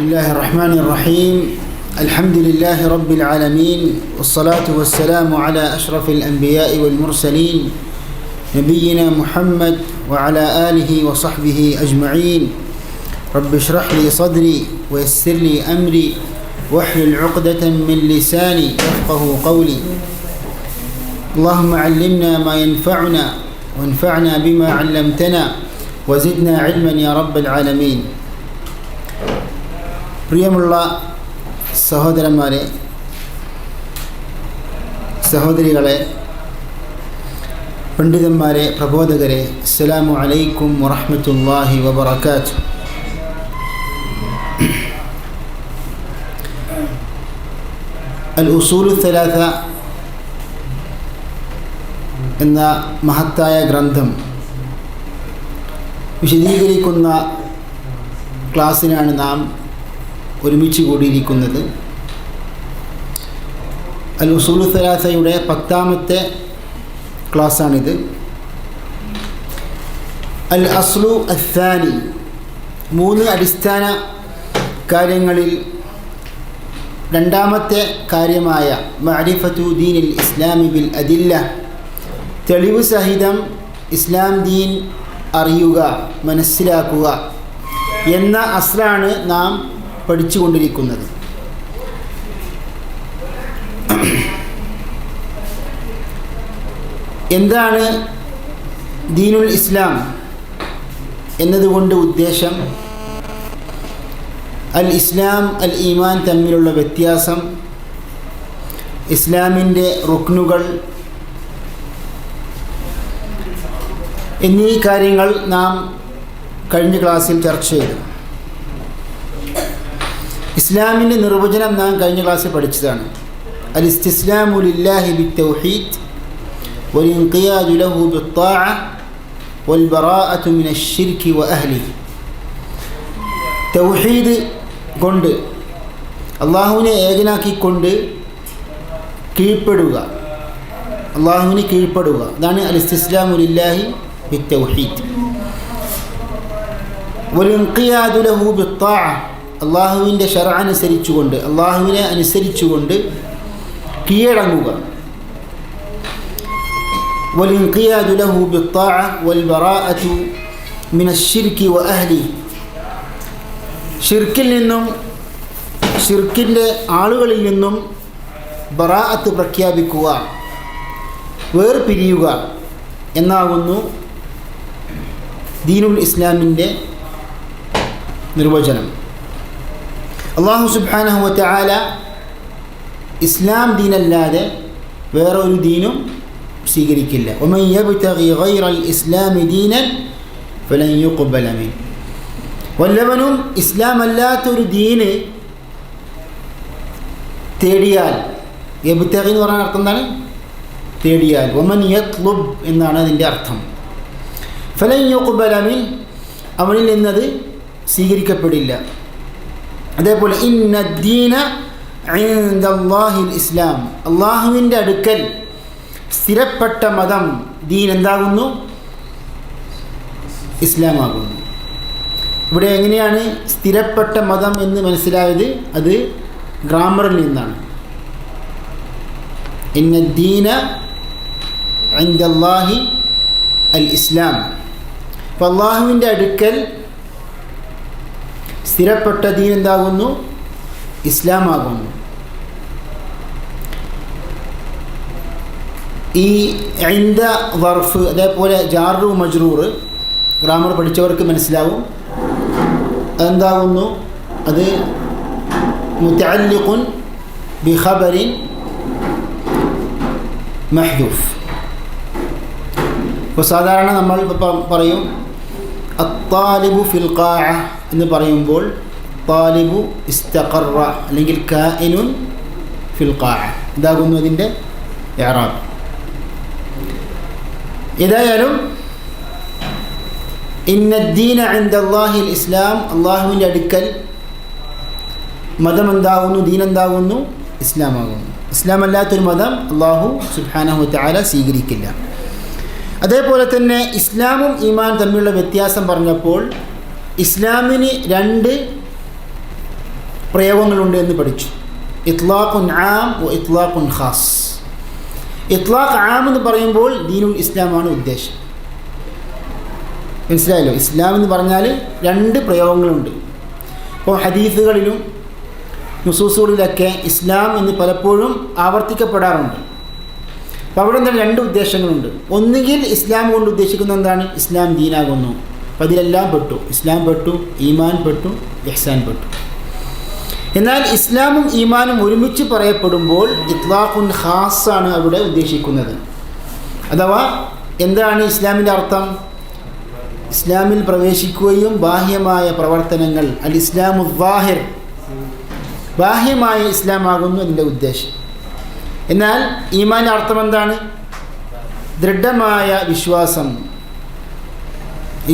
بسم الله الرحمن الرحيم. الحمد لله رب العالمين، والصلاة والسلام على أشرف الأنبياء والمرسلين نبينا محمد وعلى آله وصحبه أجمعين. رب اشرح لي صدري ويسر لي أمري واحلل عقدة من لساني يفقه قولي. اللهم علمنا ما ينفعنا وانفعنا بما علمتنا وزدنا علما يا رب العالمين. പ്രിയമുള്ള സഹോദരന്മാരെ, സഹോദരികളെ, പണ്ഡിതന്മാരെ, പ്രബോധകരെ, അസ്സലാമു അലൈക്കും വറഹ്മത്തുള്ളാഹി വബറകാതുഹു. അൽ ഉസൂലു സലാസ എന്ന മഹത്തായ ഗ്രന്ഥം വിശദീകരിക്കുന്ന ക്ലാസ്സിനാണ് നാം ഒരുമിച്ച് കൂടിയിരിക്കുന്നത്. അൽ ഉസൂലു സലാസയുടെ 10ാമത്തെ ക്ലാസ്സാണിത്. അൽ അസ്ലു അസ്സാനി, 3 അടിസ്ഥാന കാര്യങ്ങളിൽ രണ്ടാമത്തെ കാര്യമായ മഅരിഫത്തു ദീനിൽ ഇസ്ലാമി ബിൽ അദില്ല, തെളിവ് സഹിതം ഇസ്ലാം ദീൻ അറിയുക, മനസ്സിലാക്കുക എന്ന അസ്ലാണ് നാം പഠിച്ചുകൊണ്ടിരിക്കുന്നത്. എന്താണ് ദീനുൽ ഇസ്ലാം എന്നതുകൊണ്ട് ഉദ്ദേശം? അൽ ഇസ്ലാം, അൽ ഈമാൻ തമ്മിലുള്ള വ്യത്യാസം, ഇസ്ലാമിൻ്റെ റുക്നുകൾ എന്നീ കാര്യങ്ങൾ നാം കഴിഞ്ഞ ക്ലാസ്സിൽ ചർച്ച ചെയ്തു. ഇസ്ലാമിൻ്റെ നിർവചനം നാം കഴിഞ്ഞ ക്ലാസ്സിൽ പഠിച്ചതാണ്. അൽ ഇസ്തിസ്ലാമു ലില്ലാഹി ബിത്തൗഹീദ് വൽ ഇൻഖിയാദു ലഹു ബിത്ത്വാഅ വൽ ബറാഅതു മിനശ് ശിർകി വ അഹ്ലിഹി. തൗഹീദ് കൊണ്ട്, അള്ളാഹുവിനെ ഏകനാക്കിക്കൊണ്ട് കീഴ്പ്പെടുക, അള്ളാഹുവിന് കീഴ്പ്പെടുക, അതാണ് അൽ ഇസ്തിസ്ലാമു ലില്ലാഹി ബിത്തൗഹീദ്. വൽ ഇൻഖിയാദു ലഹു ബിത്ത്വാഅ, അള്ളാഹുവിൻ്റെ ശർഅ അനുസരിച്ചുകൊണ്ട്, അള്ളാഹുവിനെ അനുസരിച്ചുകൊണ്ട് കീഴടങ്ങുക. വൽ ഇൻഖിയാദു ലഹു ബിത്ത്വാഅ വൽ ബറാഅതു മിനശ് ശിർകി വ അഹ്ലിഹി, ഷിർക്കിൽ നിന്നും ഷിർക്കിൻ്റെ ആളുകളിൽ നിന്നും ബറാഅത്ത് പ്രഖ്യാപിക്കുക, വേർപിരിയുക എന്നാകുന്നു ദീനുൽ ഇസ്ലാമിൻ്റെ നിർവചനം. അല്ലാഹു സുബ്ഹാനഹു വ തആല ഇസ്ലാം ദീനല്ലാതെ വേറെ ഒരു ദീനും സ്വീകരിക്കില്ല. വമൻ യബ്തഗി ഗൈറൽ ഇസ്ലാമി ദീനൻ ഫലൻ യുഖ്ബല മിൻഹു, വല്ലവനും ഇസ്ലാം അല്ലാത്തൊരു ദീന് തേടിയാൽ, യബ്തഗി എന്ന് പറഞ്ഞ അർത്ഥം എന്താണ്? തേടിയാൽ. വമൻ യത്ലുബ് എന്നാണ് അതിൻ്റെ അർത്ഥം. ഫലൻ യുഖ്ബല മിൻഹു, അവനിൽ നിന്നത് സ്വീകരിക്കപ്പെടില്ല. അതേപോലെ ഇന്നദ്ദീന ഇൻദല്ലാഹിൽ ഇസ്ലാം, അള്ളാഹുവിൻ്റെ അടുക്കൽ സ്ഥിരപ്പെട്ട മതം, ദീൻ എന്താകുന്നു? ഇസ്ലാമാകുന്നു. ഇവിടെ എങ്ങനെയാണ് സ്ഥിരപ്പെട്ട മതം എന്ന് മനസ്സിലായത്? അത് ഗ്രാമറിൽ നിന്നാണ്. ഇന്നദ്ദീന ഇൻദല്ലാഹി അൽ ഇസ്ലാം. അപ്പോൾ അള്ളാഹുവിൻ്റെ അടുക്കൽ സ്ഥിരപ്പെട്ട ദീൻ എന്താകുന്നു? ഇസ്ലാമാകുന്നു. ഈ ഇൻദ വർഫ്, അതേപോലെ ജാറു മജ്റൂർ ഗ്രാമർ പഠിച്ചവർക്ക് മനസ്സിലാവും. അതെന്താകുന്നു? അത് മുതഅല്ലിഖുൻ ബിഖബരിൻ മഹ്ദൂഫ്. ഇപ്പോൾ സാധാരണ നമ്മൾ പറയും അത്താലിബു ഫിൽ ഖാഅ എന്ന് പറയുമ്പോൾ താലിബു ഇസ്തഖറ അല്ലെങ്കിൽ കാഇനുൻ ഫിൽ ഖാഅ, ഇതാകുന്നു അതിൻ്റെ ഇഅ്റാബ്. ഏതായാലും ഇന്നദ്ദീന ഇൻദല്ലാഹിൽ ഇസ്ലാം, അള്ളാഹുവിൻ്റെ അടുക്കൽ മതം എന്താകുന്നു? ദീൻ എന്താകുന്നു? ഇസ്ലാമാകുന്നു. ഇസ്ലാം അല്ലാത്തൊരു മതം അള്ളാഹു സുബ്ഹാനഹു വ തആല സ്വീകരിക്കില്ല. അതേപോലെ തന്നെ ഇസ്ലാമും ഈമാൻ തമ്മിലുള്ള വ്യത്യാസം പറഞ്ഞപ്പോൾ ഇസ്ലാമിന് 2 പ്രയോഗങ്ങളുണ്ട് എന്ന് പഠിച്ചു. ഇത്ലാഖുൻ ആം വ ഇത്ലാഖുൻ ഖാസ്. ഇത്ലാഖ് ആം എന്ന് പറയുമ്പോൾ ദീനുൽ ഇസ്ലാമാണ് ഉദ്ദേശം. മനസ്സിലായല്ലോ? ഇസ്ലാം എന്ന് പറഞ്ഞാൽ 2 പ്രയോഗങ്ങളുണ്ട്. അപ്പോൾ ഹദീസുകളിലും നുസൂസുകളിലൊക്കെ ഇസ്ലാം എന്ന് പലപ്പോഴും ആവർത്തിക്കപ്പെടാറുണ്ട്. അപ്പോൾ അവിടെ എന്താണ് 2 ഉദ്ദേശങ്ങളുണ്ട്. ഒന്നുകിൽ ഇസ്ലാം കൊണ്ട് ഉദ്ദേശിക്കുന്നത് എന്താണ്? ഇസ്ലാം ദീനാകുന്നു. അപ്പോൾ അതിലെല്ലാം പെട്ടു. ഇസ്ലാം പെട്ടു, ഈമാൻ പെട്ടു, ഇഹ്സാൻ പെട്ടു. എന്നാൽ ഇസ്ലാമും ഈമാനും ഒരുമിച്ച് പറയപ്പെടുമ്പോൾ ഇത്ലാഖുൻ ഖാസാണ് അവിടെ ഉദ്ദേശിക്കുന്നത്. അഥവാ എന്താണ് ഇസ്ലാമിൻ്റെ അർത്ഥം? ഇസ്ലാമിൽ പ്രവേശിക്കുകയും ബാഹ്യമായ പ്രവർത്തനങ്ങൾ, അൽ ഇസ്ലാമു ളാഹിർ, ബാഹ്യമായ ഇസ്ലാമാകുന്നു അതിൻ്റെ ഉദ്ദേശം. എന്നാൽ ഈമാൻ്റെ അർത്ഥം എന്താണ്? ദൃഢമായ വിശ്വാസം.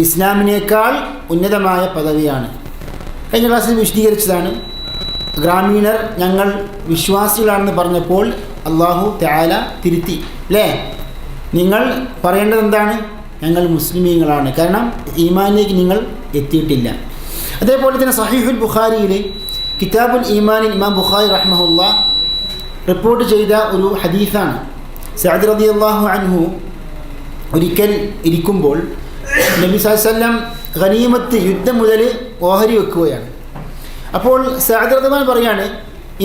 ഇസ്ലാമിനേക്കാൾ ഉന്നതമായ പദവിയാണ്. കഴിഞ്ഞ ക്ലാസ്സിൽ വിശദീകരിച്ചതാണ്. ഗ്രാമീണർ ഞങ്ങൾ വിശ്വാസികളാണെന്ന് പറഞ്ഞപ്പോൾ അള്ളാഹു തആല തിരുത്തി, അല്ലേ? നിങ്ങൾ പറയേണ്ടത് എന്താണ്? ഞങ്ങൾ മുസ്ലിമീങ്ങളാണ്. കാരണം ഈമാനിലേക്ക് നിങ്ങൾ എത്തിയിട്ടില്ല. അതേപോലെ തന്നെ സഹീഹുൽ ബുഖാരിയിലെ കിതാബുൽ ഈമാനിൽ ഇമാം ബുഖാരി റഹ്മഹുല്ലാ റിപ്പോർട്ട് ചെയ്ത ഒരു ഹദീസാണ്. സഅദ് റളിയല്ലാഹു അൻഹു ഒരിക്കൽ ഇരിക്കുമ്പോൾ നബി സല്ലല്ലാഹു അലൈഹി വസല്ലം ഗനീമത്ത് യുദ്ധം മുതൽ ഓഹരി വെക്കുകയാണ്. അപ്പോൾ സഅദ് റളിയല്ലാഹു അൻഹു പറയാണ്,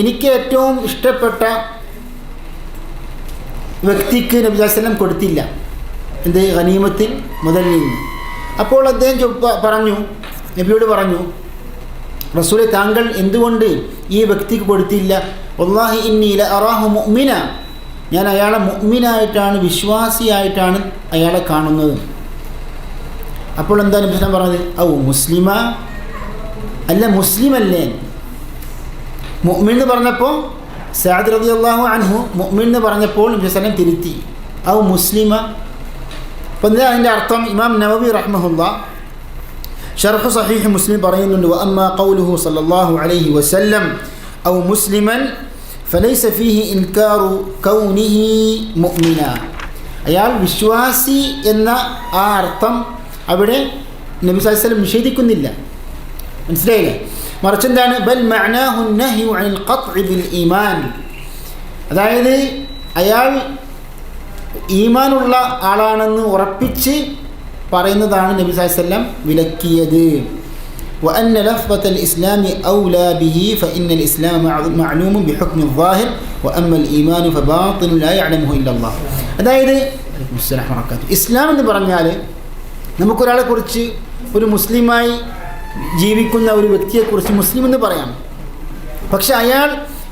എനിക്ക് ഏറ്റവും ഇഷ്ടപ്പെട്ട വ്യക്തിക്ക് നബി സല്ലല്ലാഹു അലൈഹി വസല്ലം കൊടുത്തില്ല എന്ത്? ഗനീമത്തിൽ മുതൽ നിന്ന്. അപ്പോൾ അദ്ദേഹം പറഞ്ഞു, നബിയോട് പറഞ്ഞു, റസൂലെ താങ്കൾ എന്തുകൊണ്ട് ഈ വ്യക്തിക്ക് കൊടുത്തില്ല? വല്ലാഹി ഇന്നി ലഅറാഹു മുഅ്മിന, ഞാൻ അയാളെ മുഅ്മിനായിട്ടാണ്, വിശ്വാസിയായിട്ടാണ് അയാളെ കാണുന്നത്. അപ്പോൾ എന്താ നബി സല്ലല്ലാഹു അലൈഹി വസല്ലം പറഞ്ഞത്? ഔ മുസ്ലിമ, അല്ല മുസ്ലിമല്ലേ? മുഅ്മിൻ എന്ന് പറഞ്ഞപ്പോൾ സഅദ് റളിയല്ലാഹു അൻഹു മുഅ്മിൻ എന്ന് പറഞ്ഞപ്പോൾ നബി സല്ലല്ലാഹു അലൈഹി വസല്ലം തിരുത്തി, ഔ മുസ്ലിമ. അപ്പോൾ എന്താ അതിൻ്റെ അർത്ഥം? ഇമാം നവവി റഹ്മഹുല്ലാ ഷർഹ് സഹീഹ് മുസ്ലിം പറയുന്നുണ്ട്, വഅമ്മാ ഖൗലുഹു സല്ലല്ലാഹു അലൈഹി വസല്ലം ഔ മുസ്ലിമൻ ഫലൈസ ഫീഹി ഇൻകാറു കൗനിഹി മുഅ്മിന. അയാൾ വിശ്വാസി എന്ന ആ അർത്ഥം അവിടെ നബി സല്ലല്ലാഹു അലൈഹി വസല്ലം നിഷേധിക്കുന്നില്ല. മനസ്സിലായില്ലേ? മറിച്ച് എന്താണ്? ബൽ മഅനാഹു നഹ്യു അനിൽ ഖത്ഇ ബിൽ ഈമാൻ. അതായത് അയാൾ ഈമാനുള്ള ആളാണെന്ന് ഉറപ്പിച്ച് പറയുന്നതാണ് നബി സല്ലല്ലാഹു അലൈഹി വസല്ലം വിലക്കിയത്. وأن لفظة الإسلام أولى به فإن الإسلام معلوم بحكم الظاهر وأما الإيمان فباطن لا يعلمه إلا الله. അതായത് ഇസ്ലാം എന്ന് പറഞ്ഞാൽ നമുക്കൊരാളെ കുറിച്ച്, ഒരു മുസ്ലിമായി ജീവിക്കുന്ന ഒരു വ്യക്തിയെക്കുറിച്ച് മുസ്ലിം എന്ന് പറയാം. പക്ഷെ അയാൾ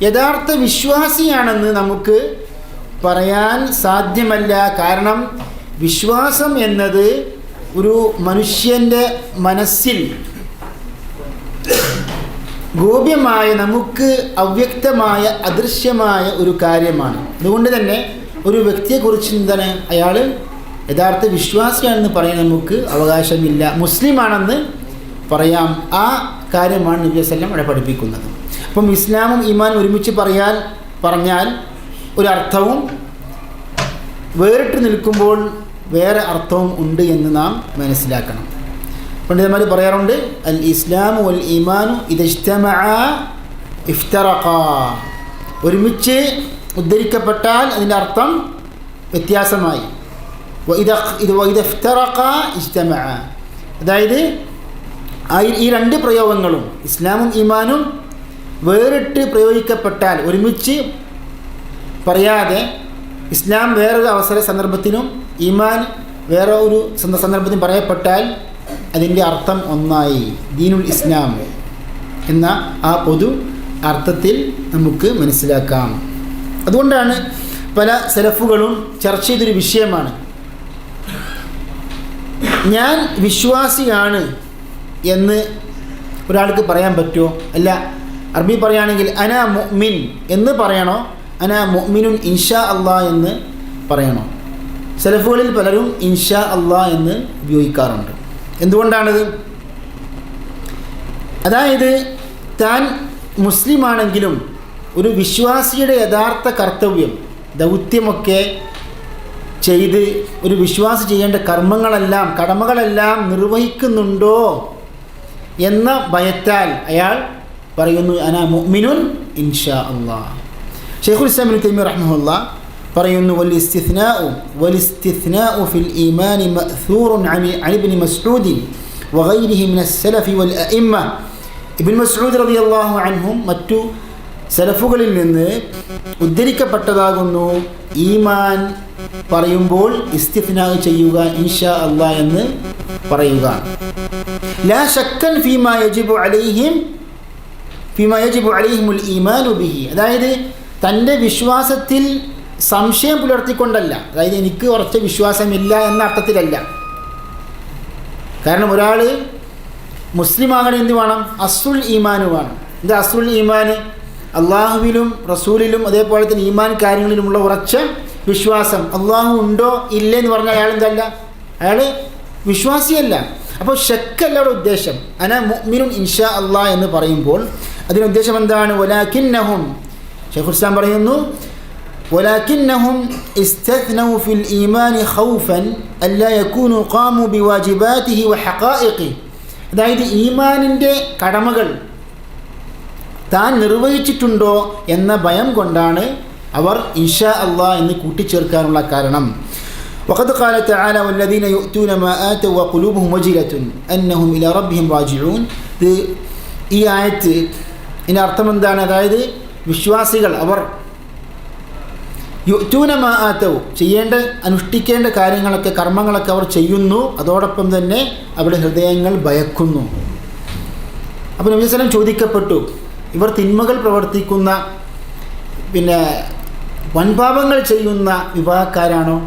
യഥാർത്ഥ വിശ്വാസിയാണെന്ന് നമുക്ക് പറയാൻ സാധ്യമല്ല. കാരണം വിശ്വാസം എന്നത് ഒരു മനുഷ്യൻ്റെ മനസ്സിൽ ഗോപ്യമായ, നമുക്ക് അവ്യക്തമായ, അദൃശ്യമായ ഒരു കാര്യമാണ്. അതുകൊണ്ട് തന്നെ ഒരു വ്യക്തിയെക്കുറിച്ച് എന്താണ് അയാൾ യഥാർത്ഥ വിശ്വാസിയാണെന്ന് പറയാൻ നമുക്ക് അവകാശമില്ല. മുസ്ലിമാണെന്ന് പറയാം. ആ കാര്യമാണ് നബി സല്ലല്ലാഹു അലൈഹി വസല്ലം അവിടെ പഠിപ്പിക്കുന്നത്. അപ്പം ഇസ്ലാമും ഈമാനും ഒരുമിച്ച് പറഞ്ഞാൽ ഒരർത്ഥവും വേറിട്ട് നിൽക്കുമ്പോൾ വേറെ അർത്ഥവും ഉണ്ട് എന്ന് നാം മനസ്സിലാക്കണം. പണ്ഡിതന്മാർ പറയാറുണ്ട്, അൽ ഇസ്ലാമു വൽ ഈമാനു ഇദജ്തമഅ ഇഫ്തറഖാ. ഒരുമിച്ച് ഉദ്ധരിക്കപ്പെട്ടാൽ അതിൻ്റെ അർത്ഥം വ്യത്യാസമായി. വഇദ ഇഫ്തറഖാ ഇജ്തമഅ. അതായത് ഈ 2 പ്രയോഗങ്ങളും ഇസ്ലാമും ഈമാനും വേറിട്ട് പ്രയോഗിക്കപ്പെട്ടാൽ, ഒരുമിച്ച് പറയാതെ ഇസ്ലാം വേറൊരു സന്ദർഭത്തിനും ഈമാൻ വേറെ ഒരു സന്ദർഭത്തിനും പറയപ്പെട്ടാൽ അതിൻ്റെ അർത്ഥം ഒന്നായി. ദീനുൽ ഇസ്ലാം എന്ന ആ പൊതു അർത്ഥത്തിൽ നമുക്ക് മനസ്സിലാക്കാം. അതുകൊണ്ടാണ് പല സലഫുകളും ചർച്ച ചെയ്തൊരു വിഷയമാണ്, ഞാൻ വിശ്വാസിയാണ് എന്ന് ഒരാൾക്ക് പറയാൻ പറ്റുമോ? അല്ല, അറബി പറയുകയാണെങ്കിൽ അന മുഅ്മിൻ എന്ന് പറയണോ, അന മുഅ്മിനുൻ ഇൻഷാ അല്ലാഹ് എന്ന് പറയണോ? സലഫുകളിൽ പലരും ഇൻഷാ അല്ലാഹ് എന്ന് ഉപയോഗിക്കാറുണ്ട്. എന്തുകൊണ്ടാണത്? അതായത് താൻ മുസ്ലിമാണെങ്കിലും ഒരു വിശ്വാസിയുടെ യഥാർത്ഥ കർത്തവ്യം, ദൗത്യമൊക്കെ ചെയ്ത് ഒരു വിശ്വാസി ചെയ്യേണ്ട കടമകളെല്ലാം നിർവഹിക്കുന്നുണ്ടോ എന്ന ഭയത്താൽ അയാൾ പറയുന്നു അനാ മുഅ്മിനുൻ ഇൻഷാ അല്ലാഹ്. ശൈഖുൽ ഇസ്ലാം ഇബ്നു തൈമിയ്യ റഹിമഹുല്ലാഹ് പറയുന്നു വലിസ്തിസ്നാഉ ഫിൽ ഈമാനി മഅ്സൂറുൻ അൻ ഇബ്നു മസ്ഊദ് വഗൈരിഹി മിനസ് സലഫി വൽ അഇമ്മ. ഇബ്നു മസ്ഊദ് റളിയല്ലാഹു അൻഹും മറ്റു സലഫുകളിൽ നിന്ന് ഉദ്ധരിക്കപ്പെട്ടതാകുന്നു ഈമാൻ പറയുമ്പോൾ ഇസ്തിസ്നാ ചെയ്യുക ഇൻഷാ അല്ലാഹ് എന്ന് പറയുക. ലാ ശക്കൻ ഫീമാ യജിബു അലൈഹിമുൽ ഈമാനു ബിഹി. അതായത് തൻ്റെ വിശ്വാസത്തിൽ സംശയം പുലർത്തിക്കൊണ്ടല്ല, അതായത് എനിക്ക് ഉറച്ച വിശ്വാസമില്ല എന്ന അർത്ഥത്തിലല്ല. കാരണം ഒരാൾ മുസ്ലിം ആകണം എന്ത് വേണം? അസ്ലുൽ ഈമാന് വേണം. എന്താ അസ്ലുൽ ഈമാന്? അള്ളാഹുവിലും റസൂലിലും അതേപോലെ തന്നെ ഈമാൻ കാര്യങ്ങളിലുമുള്ള ഉറച്ച വിശ്വാസം. അള്ളാഹു ഉണ്ടോ ഇല്ലേ എന്ന് പറഞ്ഞാൽ അയാൾ എന്തല്ല, അയാൾ വിശ്വാസിയല്ല. അപ്പോൾ ഷക്കല്ല അവിടെ ഉദ്ദേശം. അന മുഅ്മിനുൻ ഇൻഷാ അല്ലാഹ് എന്ന് പറയുമ്പോൾ അതിനുദ്ദേശം എന്താണ്? വലാകിന്നഹും, ശൈഖുൽ ഇസ്ലാം പറയുന്നു, വലാകിന്നഹും ഇസ്തസ്നൗ ഫിൽ ഈമാനി ഖൗഫൻ അല്ലാ യകൂനു ഖാമു ബിവാജിബാതിഹി വഹഖായിഖി. അതായത് ഈമാനിൻ്റെ കടമകൾ താൻ നിർവഹിച്ചിട്ടുണ്ടോ എന്ന ഭയം കൊണ്ടാണ് അവർ ഇൻഷാ അല്ലാഹ് എന്ന് കൂട്ടിച്ചേർക്കാനുള്ള കാരണം. വഖദ് ഖാല തആല വല്ലദീന യുഅ്തൂന മാ ആതവ വഖുലൂബുഹും വജിലത്തുൻ അന്നഹും ഇലാ റബ്ബിഹിം റാജിഊൻ. ഈ ആയത്ത് ഇതിൻ്റെ അർത്ഥം എന്താണ്? അതായത് വിശ്വാസികൾ അവർ യുഅ്തൂന മാ ആതവ, ചെയ്യേണ്ട അനുഷ്ഠിക്കേണ്ട കാര്യങ്ങളൊക്കെ കർമ്മങ്ങളൊക്കെ അവർ ചെയ്യുന്നു, അതോടൊപ്പം തന്നെ അവരുടെ ഹൃദയങ്ങൾ ഭയക്കുന്നു. അപ്പോൾ നബി സല്ലല്ലാഹു അലൈഹി വസല്ലം ചോദിക്കപ്പെട്ടു, ഇവർ തിന്മകൾ പ്രവർത്തിക്കുന്ന വൻപാപങ്ങൾ ചെയ്യുന്ന വിഭാഗക്കാരാണോ?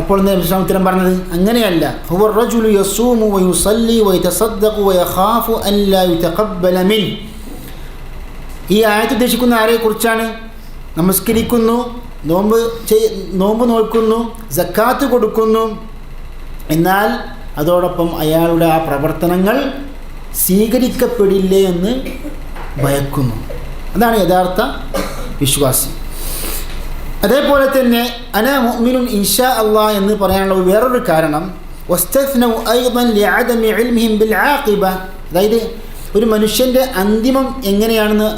അപ്പോൾ നബി സല്ലല്ലാഹു അലൈഹി വസല്ലം ഉത്തരം പറഞ്ഞത് അങ്ങനെയല്ല. ഹുവർ റജുലു യസൂമു വയുസല്ലി വയതസദ്ദഖു വയഖാഫു അൻ ലാ യുതഖബ്ബല മിൻ. ഈ ആയത്ത് ഉദ്ദേശിക്കുന്ന ആരെക്കുറിച്ചാണ്? നമസ്കരിക്കുന്നു, നോമ്പ് നോക്കുന്നു, സക്കാത്ത് കൊടുക്കുന്നു, എന്നാൽ അതോടൊപ്പം അയാളുടെ ആ പ്രവർത്തനങ്ങൾ സ്വീകരിക്കപ്പെടില്ലേ എന്ന് ഭയക്കുന്നു. അതാണ് യഥാർത്ഥ വിശ്വാസി. അതേപോലെ തന്നെ അന മുഅ്മിനുൻ ഇൻഷാ അല്ലാഹ് എന്ന് പറയാനുള്ള വേറൊരു കാരണം വസ്തസ്നൗ അയ്ദൻ ലിഅദമി ഇൽമിഹിം ബിൽ ആഖിബ. അതായത് ഒരു മനുഷ്യൻ്റെ അന്തിമം എങ്ങനെയാണെന്ന്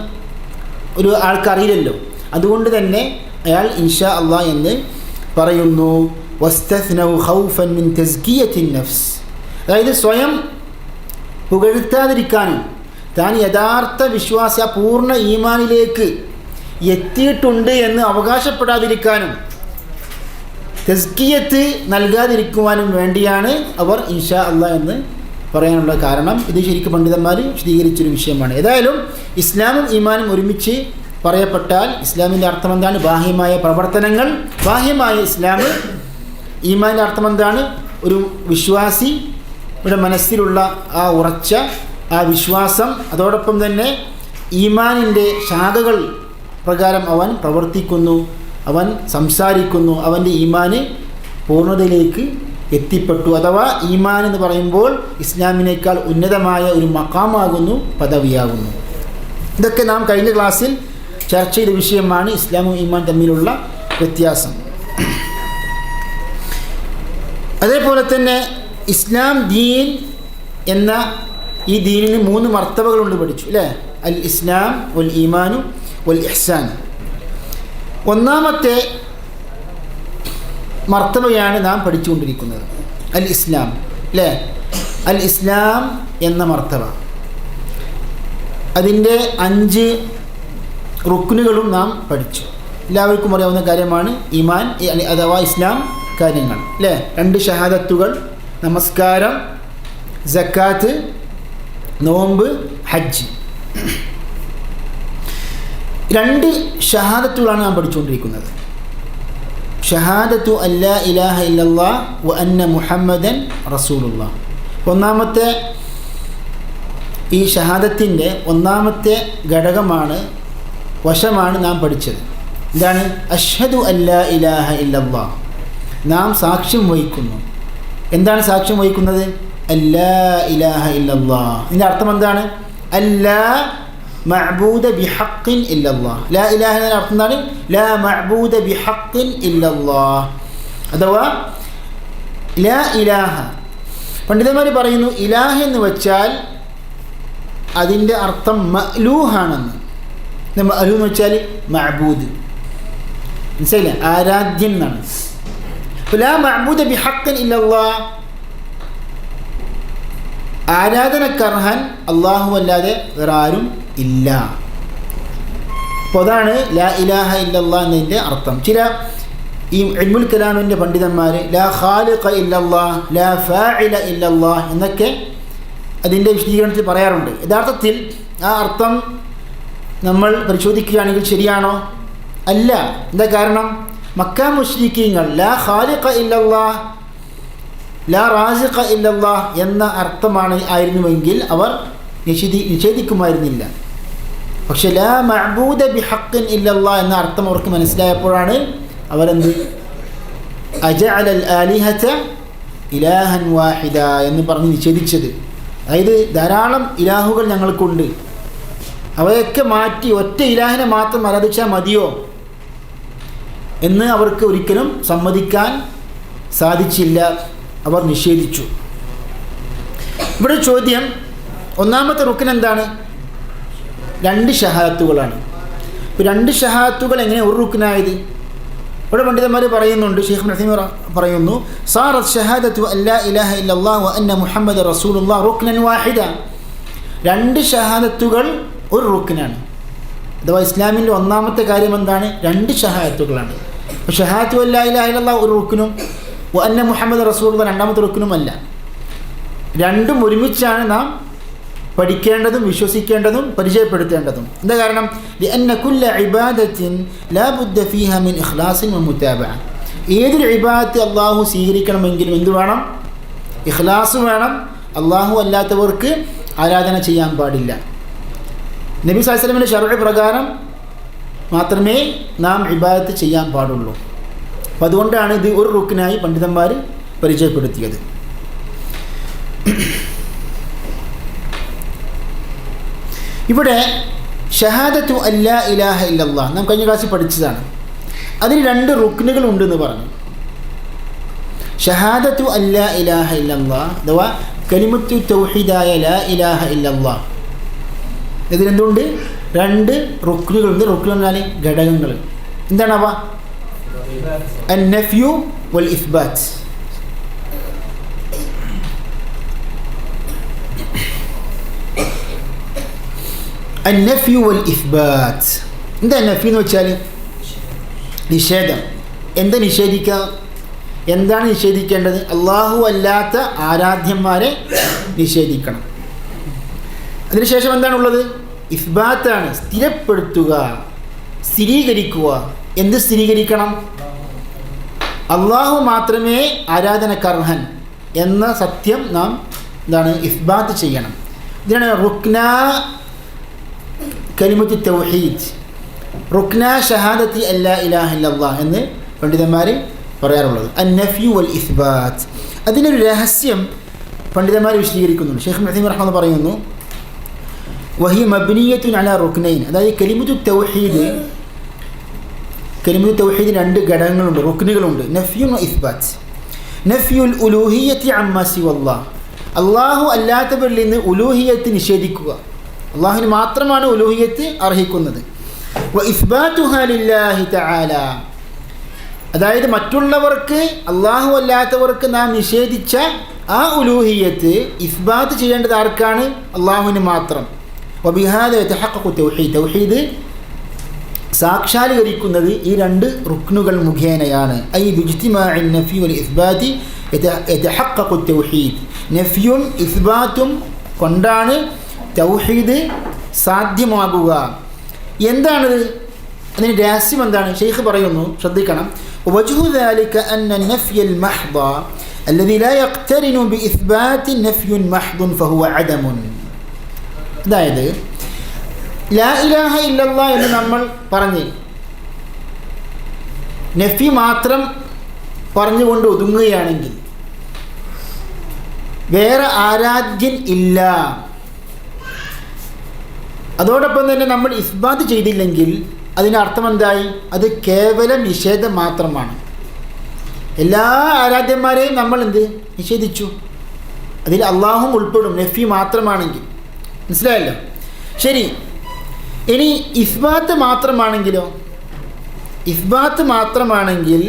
ഒരു ആൾക്കറിയില്ലല്ലോ, അതുകൊണ്ട് തന്നെ അയാൾ ഇൻഷാ അല്ലാഹ് എന്ന് പറയുന്നു. വസ്തസ്നൗ ഖൗഫൻ മിൻ തസ്കിയത്തിൻ നഫ്സ്. അതായത് സ്വയം പുകഴ്ത്താതിരിക്കാനും താൻ യഥാർത്ഥ വിശ്വാസി പൂർണ്ണ ഈമാനിലേക്ക് എത്തിയിട്ടുണ്ട് എന്ന് അവകാശപ്പെടാതിരിക്കാനും തസ്കിയത്ത് നൽകാതിരിക്കുവാനും വേണ്ടിയാണ് അവർ ഇൻഷാ അല്ലാഹ് എന്ന് പറയാനുള്ള കാരണം. ഇത് ശരിക്കും പണ്ഡിതന്മാർ വിശദീകരിച്ചൊരു വിഷയമാണ്. ഏതായാലും ഇസ്ലാമും ഈമാനും ഒരുമിച്ച് പറയപ്പെട്ടാൽ ഇസ്ലാമിൻ്റെ അർത്ഥം എന്താണ്? ബാഹ്യമായ പ്രവർത്തനങ്ങൾ. ബാഹ്യമായ ഇസ്ലാം. ഈമാൻ്റെ അർത്ഥം എന്താണ്? ഒരു വിശ്വാസിയുടെ മനസ്സിലുള്ള ആ ഉറച്ച ആ വിശ്വാസം, അതോടൊപ്പം തന്നെ ഈമാനിൻ്റെ ശാഖകൾ പ്രകാരം അവൻ പ്രവർത്തിക്കുന്നു, അവൻ സംസാരിക്കുന്നു, അവൻ്റെ ഈമാന് പൂർണ്ണതയിലേക്ക് എത്തിപ്പെട്ടു. അഥവാ ഈമാൻ എന്ന് പറയുമ്പോൾ ഇസ്ലാമിനേക്കാൾ ഉന്നതമായ ഒരു മഖാമാകുന്നു, പദവിയാകുന്നു. ഇതൊക്കെ നാം കഴിഞ്ഞ ക്ലാസ്സിൽ ചർച്ച ചെയ്ത വിഷയമാണ്, ഇസ്ലാമും ഈമാൻ തമ്മിലുള്ള വ്യത്യാസം. അതേപോലെ തന്നെ ഇസ്ലാം ദീൻ എന്ന ഈ ദീനിന് 3 മർത്തബകളുണ്ട് പഠിച്ചു അല്ലേ? അൽ ഇസ്ലാം വൽ ഈമാനു വൽ ഇഹ്സാൻ. ഒന്നാമത്തെ മർത്തബയാണ് നാം പഠിച്ചുകൊണ്ടിരിക്കുന്നത്, അൽ ഇസ്ലാം അല്ലേ? അൽ ഇസ്ലാം എന്ന മർത്തബ, അതിൻ്റെ 5 റുക്നുകളും നാം പഠിച്ചു. എല്ലാവർക്കും അറിയാവുന്ന കാര്യമാണ് ഈമാൻ അഥവാ ഇസ്ലാം കാര്യങ്ങൾ അല്ലേ? 2 ഷഹാദത്തുകൾ, നമസ്കാരം, സക്കാത്ത്, നോമ്പ്, ഹജ്ജ്. 2 ഷഹാദത്തുകളാണ് നാം പഠിച്ചുകൊണ്ടിരിക്കുന്നത്. ഷഹാദത്തു അല്ലാ ഇലാഹ ഇല്ലല്ലാഹ് വ അന്ന മുഹമ്മദൻ റസൂലുള്ളാഹ്. ഒന്നാമത്തെ ഈ ഷഹാദത്തിൻ്റെ ഒന്നാമത്തെ ഘടകമാണ്, വശമാണ് നാം പഠിച്ചത്. എന്താണ്? അഷ്ഹദു അല്ലാ ഇലാഹ ഇല്ലല്ലാഹ്. നാം സാക്ഷ്യം വഹിക്കുന്നു. എന്താണ് സാക്ഷ്യം വഹിക്കുന്നത്? അല്ലാ ഇലാഹ ഇല്ലല്ലാഹ്. ഇതിൻ്റെ അർത്ഥം എന്താണ്? അല്ലാ മഅബൂദ ബിഹഖിൻ ഇല്ലല്ലാഹ്. ലാ ഇലാഹ എന്ന അർത്ഥം എന്താണ്? ലാ മഅബൂദ ബിഹഖിൻ ഇല്ലല്ലാഹ്, അഥവാ ലാ ഇലാഹ. പണ്ഡിതന്മാർ പറയുന്നു ഇലാഹ എന്ന് വെച്ചാൽ അതിൻ്റെ അർത്ഥം മഅലൂഹാണെന്ന്. മഅലൂ എന്ന് വെച്ചാൽ മഅബൂദ്, മനസ്സിലായില്ലേ? ആരാധ്യൻ എന്നാണ്. ലാ മഅബൂദ ബിഹഖ്ഖിൻ ഇല്ലല്ലാഹ്, ആരാധനക്കർഹൻ അല്ലാഹു അല്ലാതെ വേറെ ആരും ഇല്ല. അപ്പോൾ അതാണ് ലാ ഇലാഹ ഇല്ലല്ലാഹ് എന്നതിൻ്റെ അർത്ഥം. ചില ഈ ഇൽമുൽ കലാമിൻ്റെ പണ്ഡിതന്മാർ ലാ ഖാലിഖ ഇല്ലല്ലാഹ്, ലാ ഫാഇല ഇല്ലല്ലാഹ് എന്നൊക്കെ അതിൻ്റെ വിശദീകരണത്തിൽ പറയാറുണ്ട്. യഥാർത്ഥത്തിൽ ആ അർത്ഥം നമ്മൾ പരിശോധിക്കുകയാണെങ്കിൽ ശരിയാണോ? അല്ല. എന്താ കാരണം? മക്ക മുശ്രിക്കീങ്ങൾ ലാ ഖാലിഖ ഇല്ലല്ലാഹ്, ലാ റാസിഖ ഇല്ലല്ലാഹ് എന്ന അർത്ഥമാണ് ആയിരുന്നുവെങ്കിൽ അവർ നിഷേധിക്കുമായിരുന്നില്ല. പക്ഷെ ലാ മഅബൂദ ബിഹഖ്ഖിൻ ഇല്ലല്ലാഹ് എന്ന അർത്ഥം അവർക്ക് മനസ്സിലായപ്പോഴാണ് അവരെന്ത് അജഅലൽ ആലിഹത ഇലാഹൻ വാഹിദ എന്ന് പറഞ്ഞ് നിഷേധിച്ചത്. അതായത് ധാരാളം ഇലാഹുകൾ ഞങ്ങൾക്കുണ്ട്, അവയൊക്കെ മാറ്റി ഒറ്റ ഇലാഹിനെ മാത്രം ആരാധിച്ചാൽ മതിയോ എന്ന് അവർക്ക് ഒരിക്കലും സമ്മതിക്കാൻ സാധിച്ചില്ല. അവർ നിഷേധിച്ചു. ഇവിടെ ചോദ്യം, ഒന്നാമത്തെ റുക്ൻ എന്താണ്? 2 ഷഹാദത്തുകളാണ്. ഇപ്പോൾ 2 ഷഹാദത്തുകൾ എങ്ങനെ ഒരു റുക്നായത്? ഇവിടെ പണ്ഡിതന്മാർ പറയുന്നുണ്ട്. ഷെയ്ഖ് നസീം പറയുന്നു, സാറത്ത് ഷഹാദത്തു അല്ലാ ഇലാഹ ഇല്ലല്ലാഹു വ അന്ന മുഹമ്മദ് റസൂലുള്ളാഹ് റുക്നൻ വാഹിദ. 2 ഷഹാദത്തുകൾ ഒരു റുക്നാണ്. അഥവാ ഇസ്ലാമിൻ്റെ ഒന്നാമത്തെ കാര്യം എന്താണ്? 2 ഷഹാദത്തുകളാണ്. അപ്പോൾ ഷഹാദത്തു അല്ലാ ഇലാഹ ഇല്ലല്ലാഹ് ഒരു റുക്നും വ അന്ന മുഹമ്മദ് റസൂലുള്ളാഹ് രണ്ടാമത്തെ റുക്നുമല്ല. രണ്ടും ഒരുമിച്ചാണ് നാം പഠിക്കേണ്ടതും വിശ്വസിക്കേണ്ടതും പരിചയപ്പെടുത്തേണ്ടതും. എന്താ കാരണം? ലിഅന്ന കുല്ല ഇബാദത്തിൻ ലാ ബുദ്ദ ഫീഹ മിൻ ഇഖ്ലാസിൻ വ മുതാബഅ. ഏതൊരു ഇബാദത്ത് അല്ലാഹു സ്വീകരിക്കണമെങ്കിലും എന്ത് വേണം? ഇഖ്ലാസ് വേണം. അല്ലാഹു അല്ലാത്തവർക്ക് ആരാധന ചെയ്യാൻ പാടില്ല. നബി സല്ലല്ലാഹു അലൈഹി വസല്ലമയുടെ ശർഅ പ്രകാരം മാത്രമേ നാം ഇബാദത്ത് ചെയ്യാൻ പാടുള്ളൂ. അപ്പം അതുകൊണ്ടാണ് ഇത് ഒരു റുക്നായി പണ്ഡിതന്മാർ പരിചയപ്പെടുത്തിയത്. ഇവിടെ ഷഹാദത്തു അല്ലാ ഇലാഹ ഇല്ലല്ലാഹ് നാം കഴിഞ്ഞ ക്ലാസ്സിൽ പഠിച്ചതാണ്. അതിന് 2 റുക്നുകൾ ഉണ്ടെന്ന് പറഞ്ഞു. ഷഹാദത്തു അല്ലാ ഇലാഹ ഇല്ലല്ലാഹ് അഥവാ കലിമത്തു തൗഹീദായ ലാ ഇലാഹ ഇല്ലല്ലാഹ്, ഇതിനെന്തുണ്ട്? 2 റുക്നുകളുണ്ട്. റുക്ൻ എന്നാൽ ഘടകങ്ങൾ. എന്താണ് അവ? അന്നഫ്യു വൽ ഇസ്ബാത്ത്. അന്നഫ്യു വൽ ഇസ്ബാത്ത്. എന്താ നഫ്യു എന്ന് വെച്ചാൽ? നിഷേധം. എന്താ നിഷേധിക്കുക? എന്താണ് നിഷേധിക്കേണ്ടത്? അല്ലാഹു അല്ലാത്ത ആരാധ്യന്മാരെ നിഷേധിക്കണം. അതിനുശേഷം എന്താണുള്ളത്? ഇസ്ബാത്താണ്, സ്ഥിരപ്പെടുത്തുക, സ്ഥിരീകരിക്കുക. എന്ത് സ്ഥിരീകരിക്കണം? അല്ലാഹു മാത്രമേ ആരാധനക്കർഹൻ എന്ന സത്യം നാം എന്താണ് ഇസ്ബാത്ത് ചെയ്യണം. ഇതിനാണ് റുക്ന കലിമത്ത് തൗഹീദ്, റുക്ന ഷഹാദത്തി അല്ലാ ഇലാഹ ഇല്ലല്ലാഹ് എന്ന് പണ്ഡിതന്മാർ പറയാറുള്ളത്. അന്നഫ്യു വൽ ഇസ്ബാത്ത്. അതിനൊരു രഹസ്യം പണ്ഡിതന്മാർ വിശദീകരിക്കുന്നുണ്ട്. ഷെയ്ഖ് നസീം റഹ്മത്തുള്ളാഹി പറയുന്നു, വഹി മബ്നിയത്തുൻ അലാ റുക്നൈൻ. അതായത് കലിമത്തു തൗഹീദ്, കലിമത്തു തൗഹീദ് 2 ഘടകങ്ങളുണ്ട്, റുക്നുകളുണ്ട്. നഫ്യു വ ഇസ്ബാത്ത്. നഫ്യുൽ ഉലൂഹിയ്യത്തി അമ്മാ സിവല്ലാഹ്, അല്ലാഹു അല്ലാത്തവരിൽ നിന്ന് ഉലൂഹിയ്യത്ത് നിഷേധിക്കുക. അല്ലാഹുവിന് മാത്രമാണ് ഉലൂഹിയ്യത്ത് അർഹിക്കുന്നത്. വ ഇസ്ബാതുഹാ ലില്ലാഹി തആല, അതായത് മറ്റുള്ളവർക്ക് അല്ലാഹു അല്ലാത്തവർക്ക് നാം നിഷേധിച്ച ആ ഉലൂഹിയ്യത്ത് ഇസ്ബാത്ത് ചെയ്യേണ്ടത് ആർക്കാണ്? അല്ലാഹുവിന് മാത്രം. വബിഹാദ യതഹഖഖു തൗഹീദ്, തൗഹീദ് സാക്ഷാത്കരിക്കുന്നത് ഈ 2 റുക്നുകൾ മുഖേനയാണ്. ഐ ബിജ്തിമാഇൻ നഫ്യി വൽ ഇസ്ബാതി യതഹഖഖു തൗഹീദ്. നഫ്യും ഇസ്ബാത്തും കൊണ്ടാണ് തൗഹീദ് സാധ്യമാകുക. എന്താണിത്? അതിന് രഹസ്യം എന്താണ്? ഷെയ്ഖ് പറയുന്നു, ശ്രദ്ധിക്കണം. വജ്ഹു ദാലിക അന്ന നഫ്യൽ മഹ്ദ അല്ലദി ലാ യഖ്തരിനു ബിഇസ്ബാതി നഫ്യുൻ മഹ്ദുൻ ഫഹുവ അദമുൻ. അതായത് ലാ ഇലാഹ ഇല്ലല്ലാഹ് എന്ന് നമ്മൾ പറഞ്ഞ് നഫി മാത്രം പറഞ്ഞുകൊണ്ട് ഒതുങ്ങുകയാണെങ്കിൽ, വേറെ ആരാധ്യൻ ഇല്ല, അതോടൊപ്പം തന്നെ നമ്മൾ ഇസ്ബാത്ത് ചെയ്തില്ലെങ്കിൽ അതിനർത്ഥം എന്തായി? അത് കേവലം നിഷേധം മാത്രമാണ്. എല്ലാ ആരാധ്യന്മാരെയും നമ്മൾ എന്ത് നിഷേധിച്ചു? അതിൽ അള്ളാഹും ഉൾപ്പെടും നഫി മാത്രമാണെങ്കിൽ. മനസ്സിലായല്ലോ? ശരി, ഇനി ഇസ്ബാത്ത് മാത്രമാണെങ്കിൽ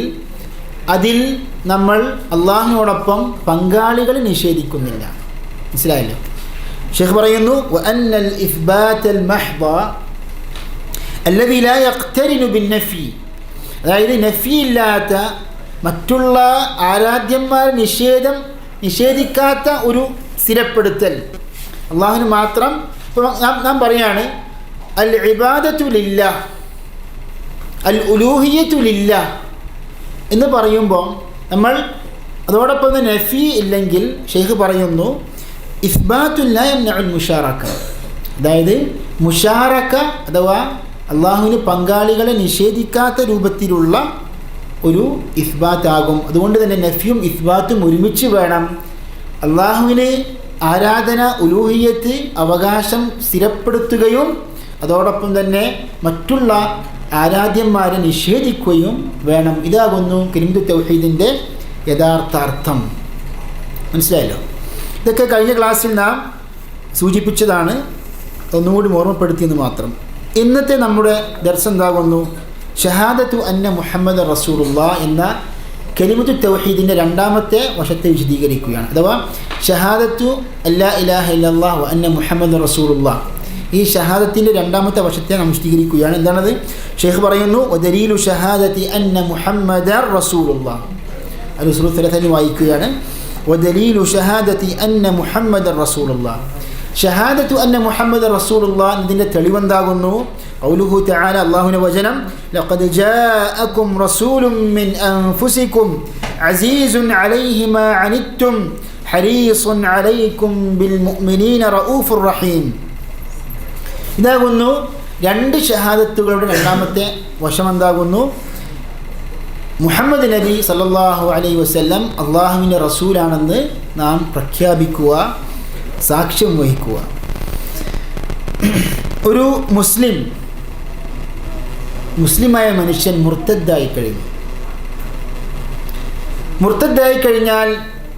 അതിൽ നമ്മൾ അള്ളാഹുവിനോടൊപ്പം പങ്കാളികളെ നിഷേധിക്കുന്നില്ല. മനസ്സിലായല്ലോ? ഷെയ്ഖ് പറയുന്നു വഅന്നൽ ഇസ്ബാത്തൽ മഹ്ദ അല്ലദീ ലാ യഖ്തരിനു ബിന്നഫി, അതായത് നഫി ഇല്ലാത്ത മറ്റുള്ള ആരാധ്യന്മാരെ നിഷേധിക്കാത്ത ഒരു സ്ഥിരപ്പെടുത്തൽ അള്ളാഹുവിന് മാത്രം. ഇപ്പോൾ നാം പറയാണ് അൽ ഇബാദത്തു ലില്ലാഹ്, അൽ ഉലൂഹിയ്യത്തു ലില്ലാഹ് എന്ന് പറയുമ്പോൾ നമ്മൾ അതോടൊപ്പം തന്നെ നഫി ഇല്ലെങ്കിൽ ഷെയ്ഖ് പറയുന്നു ഇസ്ബാത്തുൽ ലാ യംനഉൽ മുശാറക, അതായത് മുശാറക അഥവാ അള്ളാഹുവിന് പങ്കാളികളെ നിഷേധിക്കാത്ത രൂപത്തിലുള്ള ഒരു ഇസ്ബാത്താകും. അതുകൊണ്ട് തന്നെ നഫിയും ഇസ്ബാത്തും ഒരുമിച്ച് വേണം. അള്ളാഹുവിന് ആരാധന ഉലൂഹിയത്ത് അവകാശം സ്ഥിരപ്പെടുത്തുകയും അതോടൊപ്പം തന്നെ മറ്റുള്ള ആരാധ്യന്മാരെ നിഷേധിക്കുകയും വേണം. ഇതാകുന്നു കലിമത്തു തൗഹീദിൻ്റെ യഥാർത്ഥ അർത്ഥം. മനസ്സിലായല്ലോ? ഇതൊക്കെ കഴിഞ്ഞ ക്ലാസ്സിൽ നാം സൂചിപ്പിച്ചതാണ്, ഒന്നുകൂടി ഓർമ്മപ്പെടുത്തിയെന്ന് മാത്രം. ഇന്നത്തെ നമ്മുടെ ദർസ് എന്താകുന്നു? ഷഹാദത്തു അന്ന മുഹമ്മദ് റസൂലുള്ളാഹ് എന്ന കലിമത്തു തൗഹീദിൻ്റെ രണ്ടാമത്തെ വശത്തെ വിശദീകരിക്കുകയാണ്. അഥവാ ഷഹാദത്തു അല്ലാ ഇലാഹ ഇല്ലല്ലാഹ് വ അന്ന മുഹമ്മദ് റസൂലുള്ളാഹ്, ഈ ഷഹാദത്തിൻ്റെ രണ്ടാമത്തെ വശത്തെ നാം വിശദീകരിക്കുകയാണ്. എന്താണത്? ഷെയ്ഖ് പറയുന്നു വദലീലു ഷഹാദത്തി അന്ന മുഹമ്മദർ റസൂലുള്ളാഹ്. അൽ-ഉസൂൽ സലസനി വായിക്കുകയാണ്. വദലീലു ഷഹാദത്തി അന്ന മുഹമ്മദർ റസൂലുള്ളാഹ്, ഷഹാദത്തു അന്ന മുഹമ്മദ് റസൂലുള്ളാഹ് എന്നതിൻ്റെ തെളിവെന്താകുന്നു? ഖൗലുഹു തആല, അല്ലാഹുവിൻ്റെ വചനം, ലഖദ് ജാഅകും റസൂലുൻ മിൻ അൻഫുസികും അസീസുൻ അലൈഹി മാ അനിത്തും ഹരീസുൻ അലൈക്കും ബിൽ മുഅ്മിനീന റഊഫുർ റഹീം. ഇതാകുന്നു രണ്ട് ഷഹാദത്തുകളുടെ രണ്ടാമത്തെ വശം. എന്താകുന്നു? മുഹമ്മദ് നബി സല്ലല്ലാഹു അലൈഹി വസല്ലം അള്ളാഹുവിൻ്റെ റസൂലാണെന്ന് നാം പ്രഖ്യാപിക്കുക, സാക്ഷ്യം വഹിക്കുക. ഒരു മുസ്ലിമായ മനുഷ്യൻ മുർത്തദ്ദായി കഴിഞ്ഞാൽ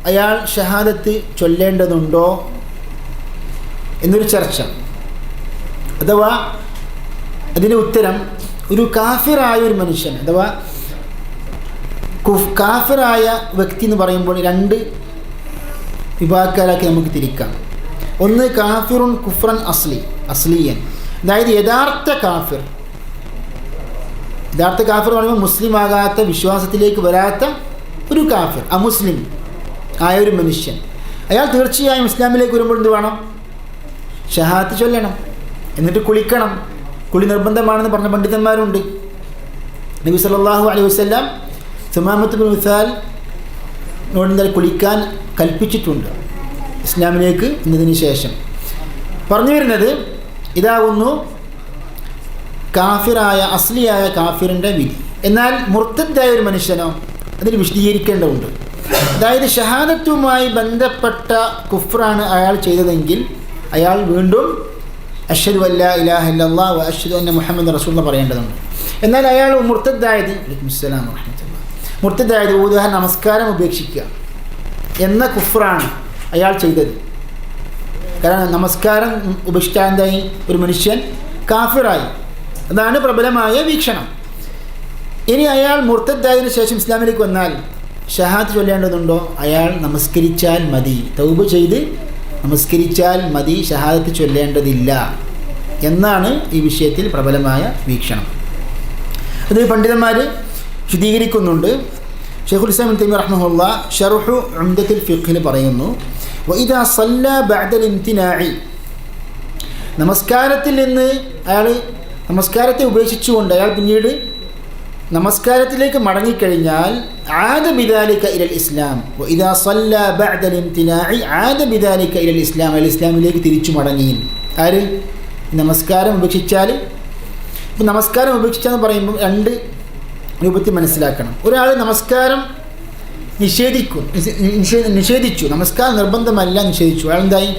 അയാൾ ഷഹാദത്ത് ചൊല്ലേണ്ടതുണ്ടോ എന്നൊരു ചർച്ച. അഥവാ അതിൻ്റെ ഉത്തരം, ഒരു കാഫിറായ ഒരു മനുഷ്യൻ അഥവാ കാഫിറായ വ്യക്തി എന്ന് പറയുമ്പോൾ രണ്ട് വിഭാഗക്കാരാക്കി നമുക്ക് തിരിക്കാം. ഒന്ന് കാഫിറുൻ കുഫ്രൻ അസ്ലിയൻ, അതായത് യഥാർത്ഥ കാഫിർ എന്ന് പറയുമ്പോൾ മുസ്ലിം ആകാത്ത, വിശ്വാസത്തിലേക്ക് വരാത്ത ഒരു കാഫിർ, അമുസ്ലിം ആയ ഒരു മനുഷ്യൻ. അയാൾ തീർച്ചയായും ഇസ്ലാമിലേക്ക് വരുമ്പോൾ എന്ത് വേണം? ഷഹാദത്ത് ചൊല്ലണം, എന്നിട്ട് കുളിക്കണം. കുളി നിർബന്ധമാണെന്ന് പറഞ്ഞ പണ്ഡിതന്മാരുണ്ട്. നബി സല്ലല്ലാഹു അലൈഹി വസല്ലം സുമാമത്ത് ബിൻ ഉസാൽ കുളിക്കാൻ കൽപ്പിച്ചിട്ടുണ്ട് ഇസ്ലാമിലേക്ക് എന്നതിന് ശേഷം. പറഞ്ഞു വരുന്നത് ഇതാകുന്നു കാഫിറായ അസ്ലിയായ കാഫിറിൻ്റെ വിധി. എന്നാൽ മുർത്തദ്ദായ ഒരു മനുഷ്യനോ അതിന് വിശദീകരിക്കേണ്ടതുണ്ട്. അതായത് ഷഹാദത്തുമായി ബന്ധപ്പെട്ട കുഫ്റാണ് അയാൾ ചെയ്തതെങ്കിൽ അയാൾ വീണ്ടും അഷ്ഹദു അല്ലാ ഇലാഹ ഇല്ലല്ലാഹ് വ അഷ്ഹദു അന്ന മുഹമ്മദ് റസൂലുള്ളാഹ് പറയേണ്ടതുണ്ട്. എന്നാൽ അയാൾ മുർത്തദ്ദായത് ഉദാഹരണം നമസ്കാരം ഉപേക്ഷിക്കുക എന്ന കുഫ്റാണ് അയാൾ ചെയ്തത്. കാരണം നമസ്കാരം ഉപേക്ഷിച്ചാൽ എന്തായി? ഒരു മനുഷ്യൻ കാഫിറായി. അതാണ് പ്രബലമായ വീക്ഷണം. ഇനി അയാൾ മുർത്തദ്ദായതിനു ശേഷം ഇസ്ലാമിലേക്ക് വന്നാൽ ഷഹാദത്ത് ചൊല്ലേണ്ടതുണ്ടോ? അയാൾ നമസ്കരിച്ചാൽ മതി, തൗബ ചെയ്ത് നമസ്കരിച്ചാൽ മതി, ഷഹാദത്ത് ചൊല്ലേണ്ടതില്ല എന്നാണ് ഈ വിഷയത്തിൽ പ്രബലമായ വീക്ഷണം. അത് പണ്ഡിതന്മാർ വിശദീകരിക്കുന്നുണ്ട്. ഷെയ്ഖുൽ ഇസ്ലാം ഇബ്നു തൈമിയ്യ റഹ്മഹുല്ലാഹ് ശർഹു ഉംദത്തുൽ ഫിഖ്ഹിൽ പറയുന്നു, വഇദാ സല്ല ബഅദൽ ഇംതിനാഇ, നമസ്കാരത്തിൽ നിന്ന് അയാൾ നമസ്കാരത്തെ ഉപേക്ഷിച്ചുകൊണ്ട് അയാൾ പിന്നീട് നമസ്കാരത്തിലേക്ക് മടങ്ങിക്കഴിഞ്ഞാൽ ആദ ബിദാലിക ഇലൽ ഇസ്ലാം. വഇദാ സല്ല ബഅദൽ ഇംതിനാഇ ആദ ബിദാലിക ഇലൽ ഇസ്ലാം, അയാൾ ഇസ്ലാമിലേക്ക് തിരിച്ചു മടങ്ങി. ആര്? നമസ്കാരം ഉപേക്ഷിച്ചാൽ. ഇപ്പം നമസ്കാരം ഉപേക്ഷിച്ചെന്ന് പറയുമ്പോൾ രണ്ട് രൂപത്തിൽ മനസ്സിലാക്കണം. ഒരാൾ നമസ്കാരം നിഷേധിച്ചു, നമസ്കാരം നിർബന്ധമല്ല നിഷേധിച്ചു, അയാൾ എന്തായി?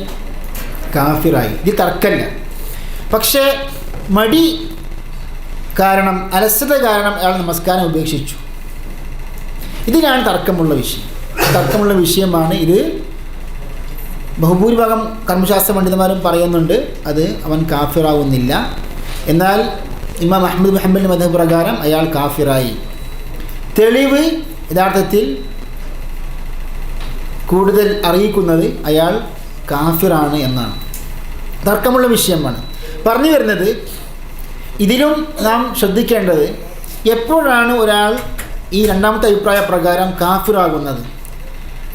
കാഫിറായി. ഇത് തർക്കമില്ല. പക്ഷേ മടി കാരണം, അലസത കാരണം അയാൾ നമസ്കാരം ഉപേക്ഷിച്ചു. ഇതിനാണ് തർക്കമുള്ള വിഷയമാണ് ഇത്. ബഹുഭൂരിഭാഗം കർമ്മശാസ്ത്ര പണ്ഡിതന്മാരും പറയുന്നുണ്ട് അത് അവൻ കാഫിറാവുന്നില്ല. എന്നാൽ ഇമാം അഹ്മദ് ബിൻ ഹംബലിൻ്റെ മദ്ഹബ് പ്രകാരം അയാൾ കാഫിറായി. തെളിവ് യഥാർത്ഥത്തിൽ കൂടുതൽ അറിയിക്കുന്നത് അയാൾ കാഫിറാണ് എന്നാണ്. തർക്കമുള്ള വിഷയമാണ്. പറഞ്ഞു വരുന്നത്, ഇതിലും നാം ശ്രദ്ധിക്കേണ്ടത് എപ്പോഴാണ് ഒരാൾ ഈ രണ്ടാമത്തെ അഭിപ്രായ പ്രകാരം കാഫിറാകുന്നത്.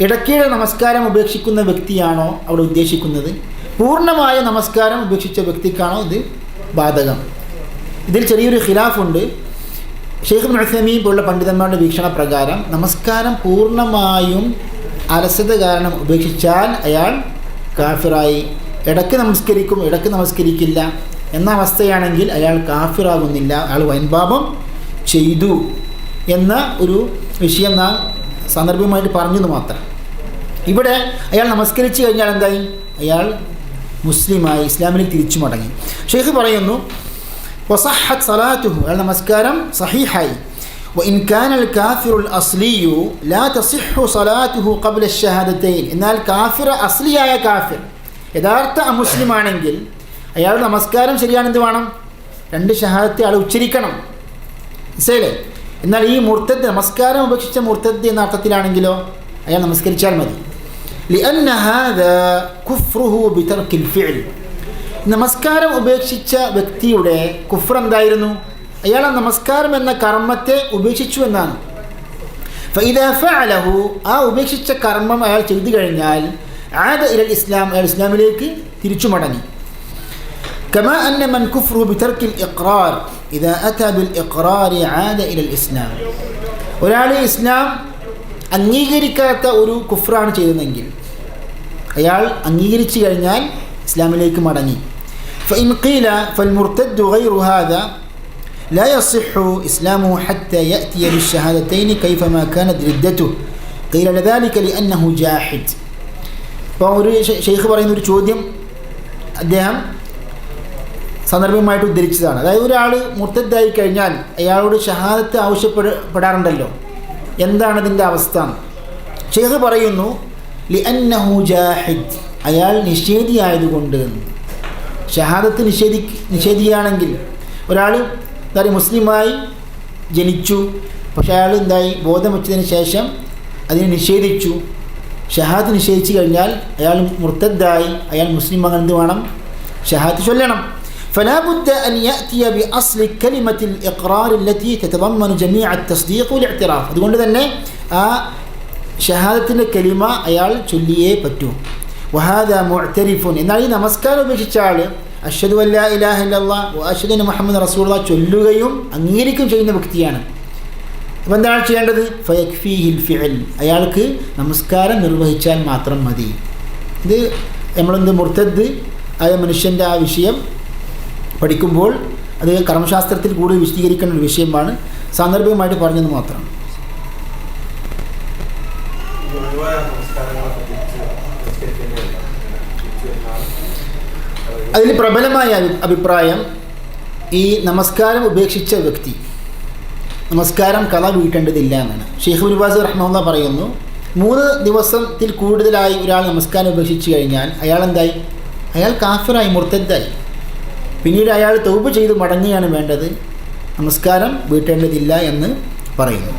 ഇടയ്ക്കിടെ നമസ്കാരം ഉപേക്ഷിക്കുന്ന വ്യക്തിയാണോ അവിടെ ഉദ്ദേശിക്കുന്നത്, പൂർണ്ണമായ നമസ്കാരം ഉപേക്ഷിച്ച വ്യക്തിക്കാണോ ഇത് ബാധകം? ഇതിൽ ചെറിയൊരു ഖിലാഫുണ്ട്. ഷെയ്ഖ് ഇബ്നു ഉസൈമീൻ പോലുള്ള പണ്ഡിതന്മാരുടെ വീക്ഷണ പ്രകാരം നമസ്കാരം പൂർണ്ണമായും അലസത കാരണം ഉപേക്ഷിച്ചാൽ അയാൾ കാഫിറായി. ഇടയ്ക്ക് നമസ്കരിക്കും, ഇടയ്ക്ക് നമസ്കരിക്കില്ല എന്ന അവസ്ഥയാണെങ്കിൽ അയാൾ കാഫിറാകുന്നില്ല, അയാൾ വൻപാപം ചെയ്തു എന്ന ഒരു വിഷയം നാം സന്ദർഭമായിട്ട് പറഞ്ഞെന്ന് മാത്രം. ഇവിടെ അയാൾ നമസ്കരിച്ചു കഴിഞ്ഞാൽ എന്തായി? അയാൾ മുസ്ലിമായി, ഇസ്ലാമിലേക്ക് തിരിച്ചു മടങ്ങി. ഷെയ്ഖ് പറയുന്നു, വസഹത്ത് സലാത്തുഹു, അയാൾ നമസ്കാരം സഹീഹായി. വഇൻ കാനൽ കാഫിറുൽ അസ്ലിയു ലാ തസിഹു സലാത്തുഹു ഖബ്ല അശ്ശഹാദതൈൻ, എന്നാൽ കാഫിർ, അസ്ലിയായ കാഫിർ, യഥാർത്ഥ അമുസ്ലിമാണെങ്കിൽ അയാൾ നമസ്കാരം ശരിയാണെന്ത് വേണം? 2 ഷഹാദത്തെ ആൾ ഉച്ചരിക്കണം. മനസ്സിലായില്ലേ? എന്നാൽ ഈ മുർത്തദ്, നമസ്കാരം ഉപേക്ഷിച്ച മുർത്തദ് എന്ന അർത്ഥത്തിലാണെങ്കിലോ അയാൾ നമസ്കരിച്ചാൽ മതി. ലിഅന്ന ഹാദാ കുഫ്റുഹു ബിതർക്കിൽ ഫിഅൽ, നമസ്കാരം ഉപേക്ഷിച്ച വ്യക്തിയുടെ കുഫ്ർ എന്തായിരുന്നു? അയാൾ നമസ്കാരം എന്ന കർമ്മത്തെ ഉപേക്ഷിച്ചു എന്നാണ്. ഫഇദാ ഫഅലഹു, ആ ഉപേക്ഷിച്ച കർമ്മം അയാൾ ചെയ്തു കഴിഞ്ഞാൽ ആദ ഇലൽ ഇസ്ലാം, അയാൾ ഇസ്ലാമിലേക്ക് തിരിച്ചു മടങ്ങി. كما أن من كفره بترك الإقرار إذا أتى بالإقرار عاد إلى الإسلام, ഒരാൾ ഇസ്ലാം അംഗീകരിക്കാത്ത ഒരു കുഫ്റാണ് ചെയ്തതെങ്കിൽ അയാൾ അംഗീകരിച്ചു കഴിഞ്ഞാൽ ഇസ്ലാമിലേക്ക് മടങ്ങി. فإن قيل فالمرتد غير هذا لا يصح إسلامه حتى يأتي بالشهادتين كيفما كانت ردته قيل لذلك لأنه جاحد. അപ്പോൾ ഒരു ഷെയ്ഖ് പറയുന്നൊരു ചോദ്യം അദ്ദേഹം സന്ദർഭമായിട്ട് ഉദ്ധരിച്ചതാണ്. അതായത് ഒരാൾ മുർത്തദ്ദായി കഴിഞ്ഞാൽ അയാളോട് ഷഹാദത്ത് ആവശ്യപ്പെടാറുണ്ടല്ലോ, എന്താണ് ഇതിൻ്റെ അവസ്ഥ? ഷെയ്ഖ് പറയുന്നു, ലിഅന്നഹു ജാഹിദ്, അയാൾ നിഷേധിയായതുകൊണ്ട്. ഷഹാദത്ത് നിഷേധിയാണെങ്കിൽ ഒരാൾ എന്താ പറയുക, മുസ്ലിമായി ജനിച്ചു, പക്ഷെ അയാൾ എന്തായി, ബോധം വെച്ചതിന് ശേഷം അതിനെ നിഷേധിച്ചു. ഷഹാദത്ത് നിഷേധിച്ചു കഴിഞ്ഞാൽ അയാൾ മുർത്തദ്ദായി, അയാൾ മുസ്ലിം ആകാൻ എന്ത് വേണം? ഷഹാദത്ത് ചൊല്ലണം. فلا بد أن يأتي بأصل كلمة الإقرار التي تتضمن جميع التصديق والاعتراف. അതുകൊണ്ട് തന്നെ ആ ഷഹാദത്തിൻ്റെ കലിമ അയാൾ ചൊല്ലിയേ പറ്റൂ. വഹാദാ മുഅ്തരിഫുൻ, എന്നാൽ ഈ നമസ്കാരം ഉപേക്ഷിച്ച ആൾ അഷ്ഹദു അല്ലാ ഇലാഹ ഇല്ലല്ലാഹ് വ അഷ്ഹദു അന്ന മുഹമ്മദൻ റസൂലുള്ളാഹ് ചൊല്ലുകയും അംഗീകരിക്കുകയും ചെയ്യുന്ന വ്യക്തിയാണ്. അപ്പോൾ എന്താണ് ചെയ്യേണ്ടത്? ഫയക്ഫീഹിൽ ഫിഅൽ, അയാൾക്ക് നമസ്കാരം നിർവഹിച്ചാൽ മാത്രം മതി. ഇത് നമ്മളെന്ത് മുർത്തദ് ആയ മനുഷ്യൻ്റെ ആ വിഷയം പഠിക്കുമ്പോൾ അത് കർമ്മശാസ്ത്രത്തിൽ കൂടുതൽ വിശദീകരിക്കേണ്ട ഒരു വിഷയമാണ്. സാന്ദർഭികമായിട്ട് പറഞ്ഞത് മാത്രം. അതിൽ പ്രബലമായ അഭിപ്രായം, ഈ നമസ്കാരം ഉപേക്ഷിച്ച വ്യക്തി നമസ്കാരം കള വീട്ടേണ്ടതില്ല എന്നാണ്. ഷെയ്ഖ് ഇബ്നു ബാസ് റഹ്മത്തുള്ളാഹി പറയുന്നു, 3 ദിവസത്തിൽ കൂടുതലായി ഒരാൾ നമസ്കാരം ഉപേക്ഷിച്ച് കഴിഞ്ഞാൽ അയാൾ എന്തായി? അയാൾ കാഫിറായി, മുർത്തദ്ദായി. പിന്നീട് അയാൾ തൗബ ചെയ്ത് മടങ്ങുകയാണ് വേണ്ടത്, നമസ്കാരം വീട്ടേണ്ടതില്ല എന്ന് പറയുന്നു.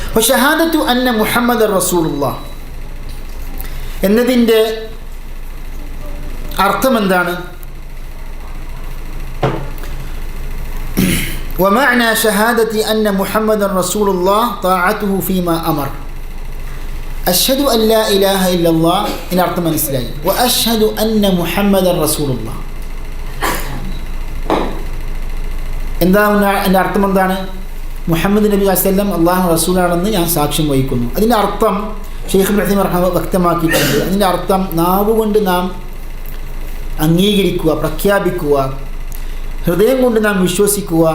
അപ്പോൾ ഷഹാദത്തു അന്ന മുഹമ്മദ് റസൂലുള്ളാഹ് എന്നതിൻ്റെ അർത്ഥം എന്താണ്? ومعنى شهادة أن محمد رسول الله طاعته فيما أمر. أشهد أن لا إله إلا الله إن أرتم الإسلام وأشهد أن محمد رسول الله. എന്താണ് എൻ്റെ അർത്ഥം? എന്താണ്? മുഹമ്മദ് നബി വസല്ലം അള്ളാഹു റസൂലാണെന്ന് ഞാൻ സാക്ഷ്യം വഹിക്കുന്നു. അതിൻ്റെ അർത്ഥം ഷെയ്ഖ് ഇബ്നു ഉസൈമീൻ റഹ്മത്തുള്ളാഹി വ്യക്തമാക്കിയിട്ടുണ്ട്. അതിൻ്റെ അർത്ഥം നാവുകൊണ്ട് നാം അംഗീകരിക്കുക, പ്രഖ്യാപിക്കുക, ഹൃദയം കൊണ്ട് നാം വിശ്വസിക്കുക,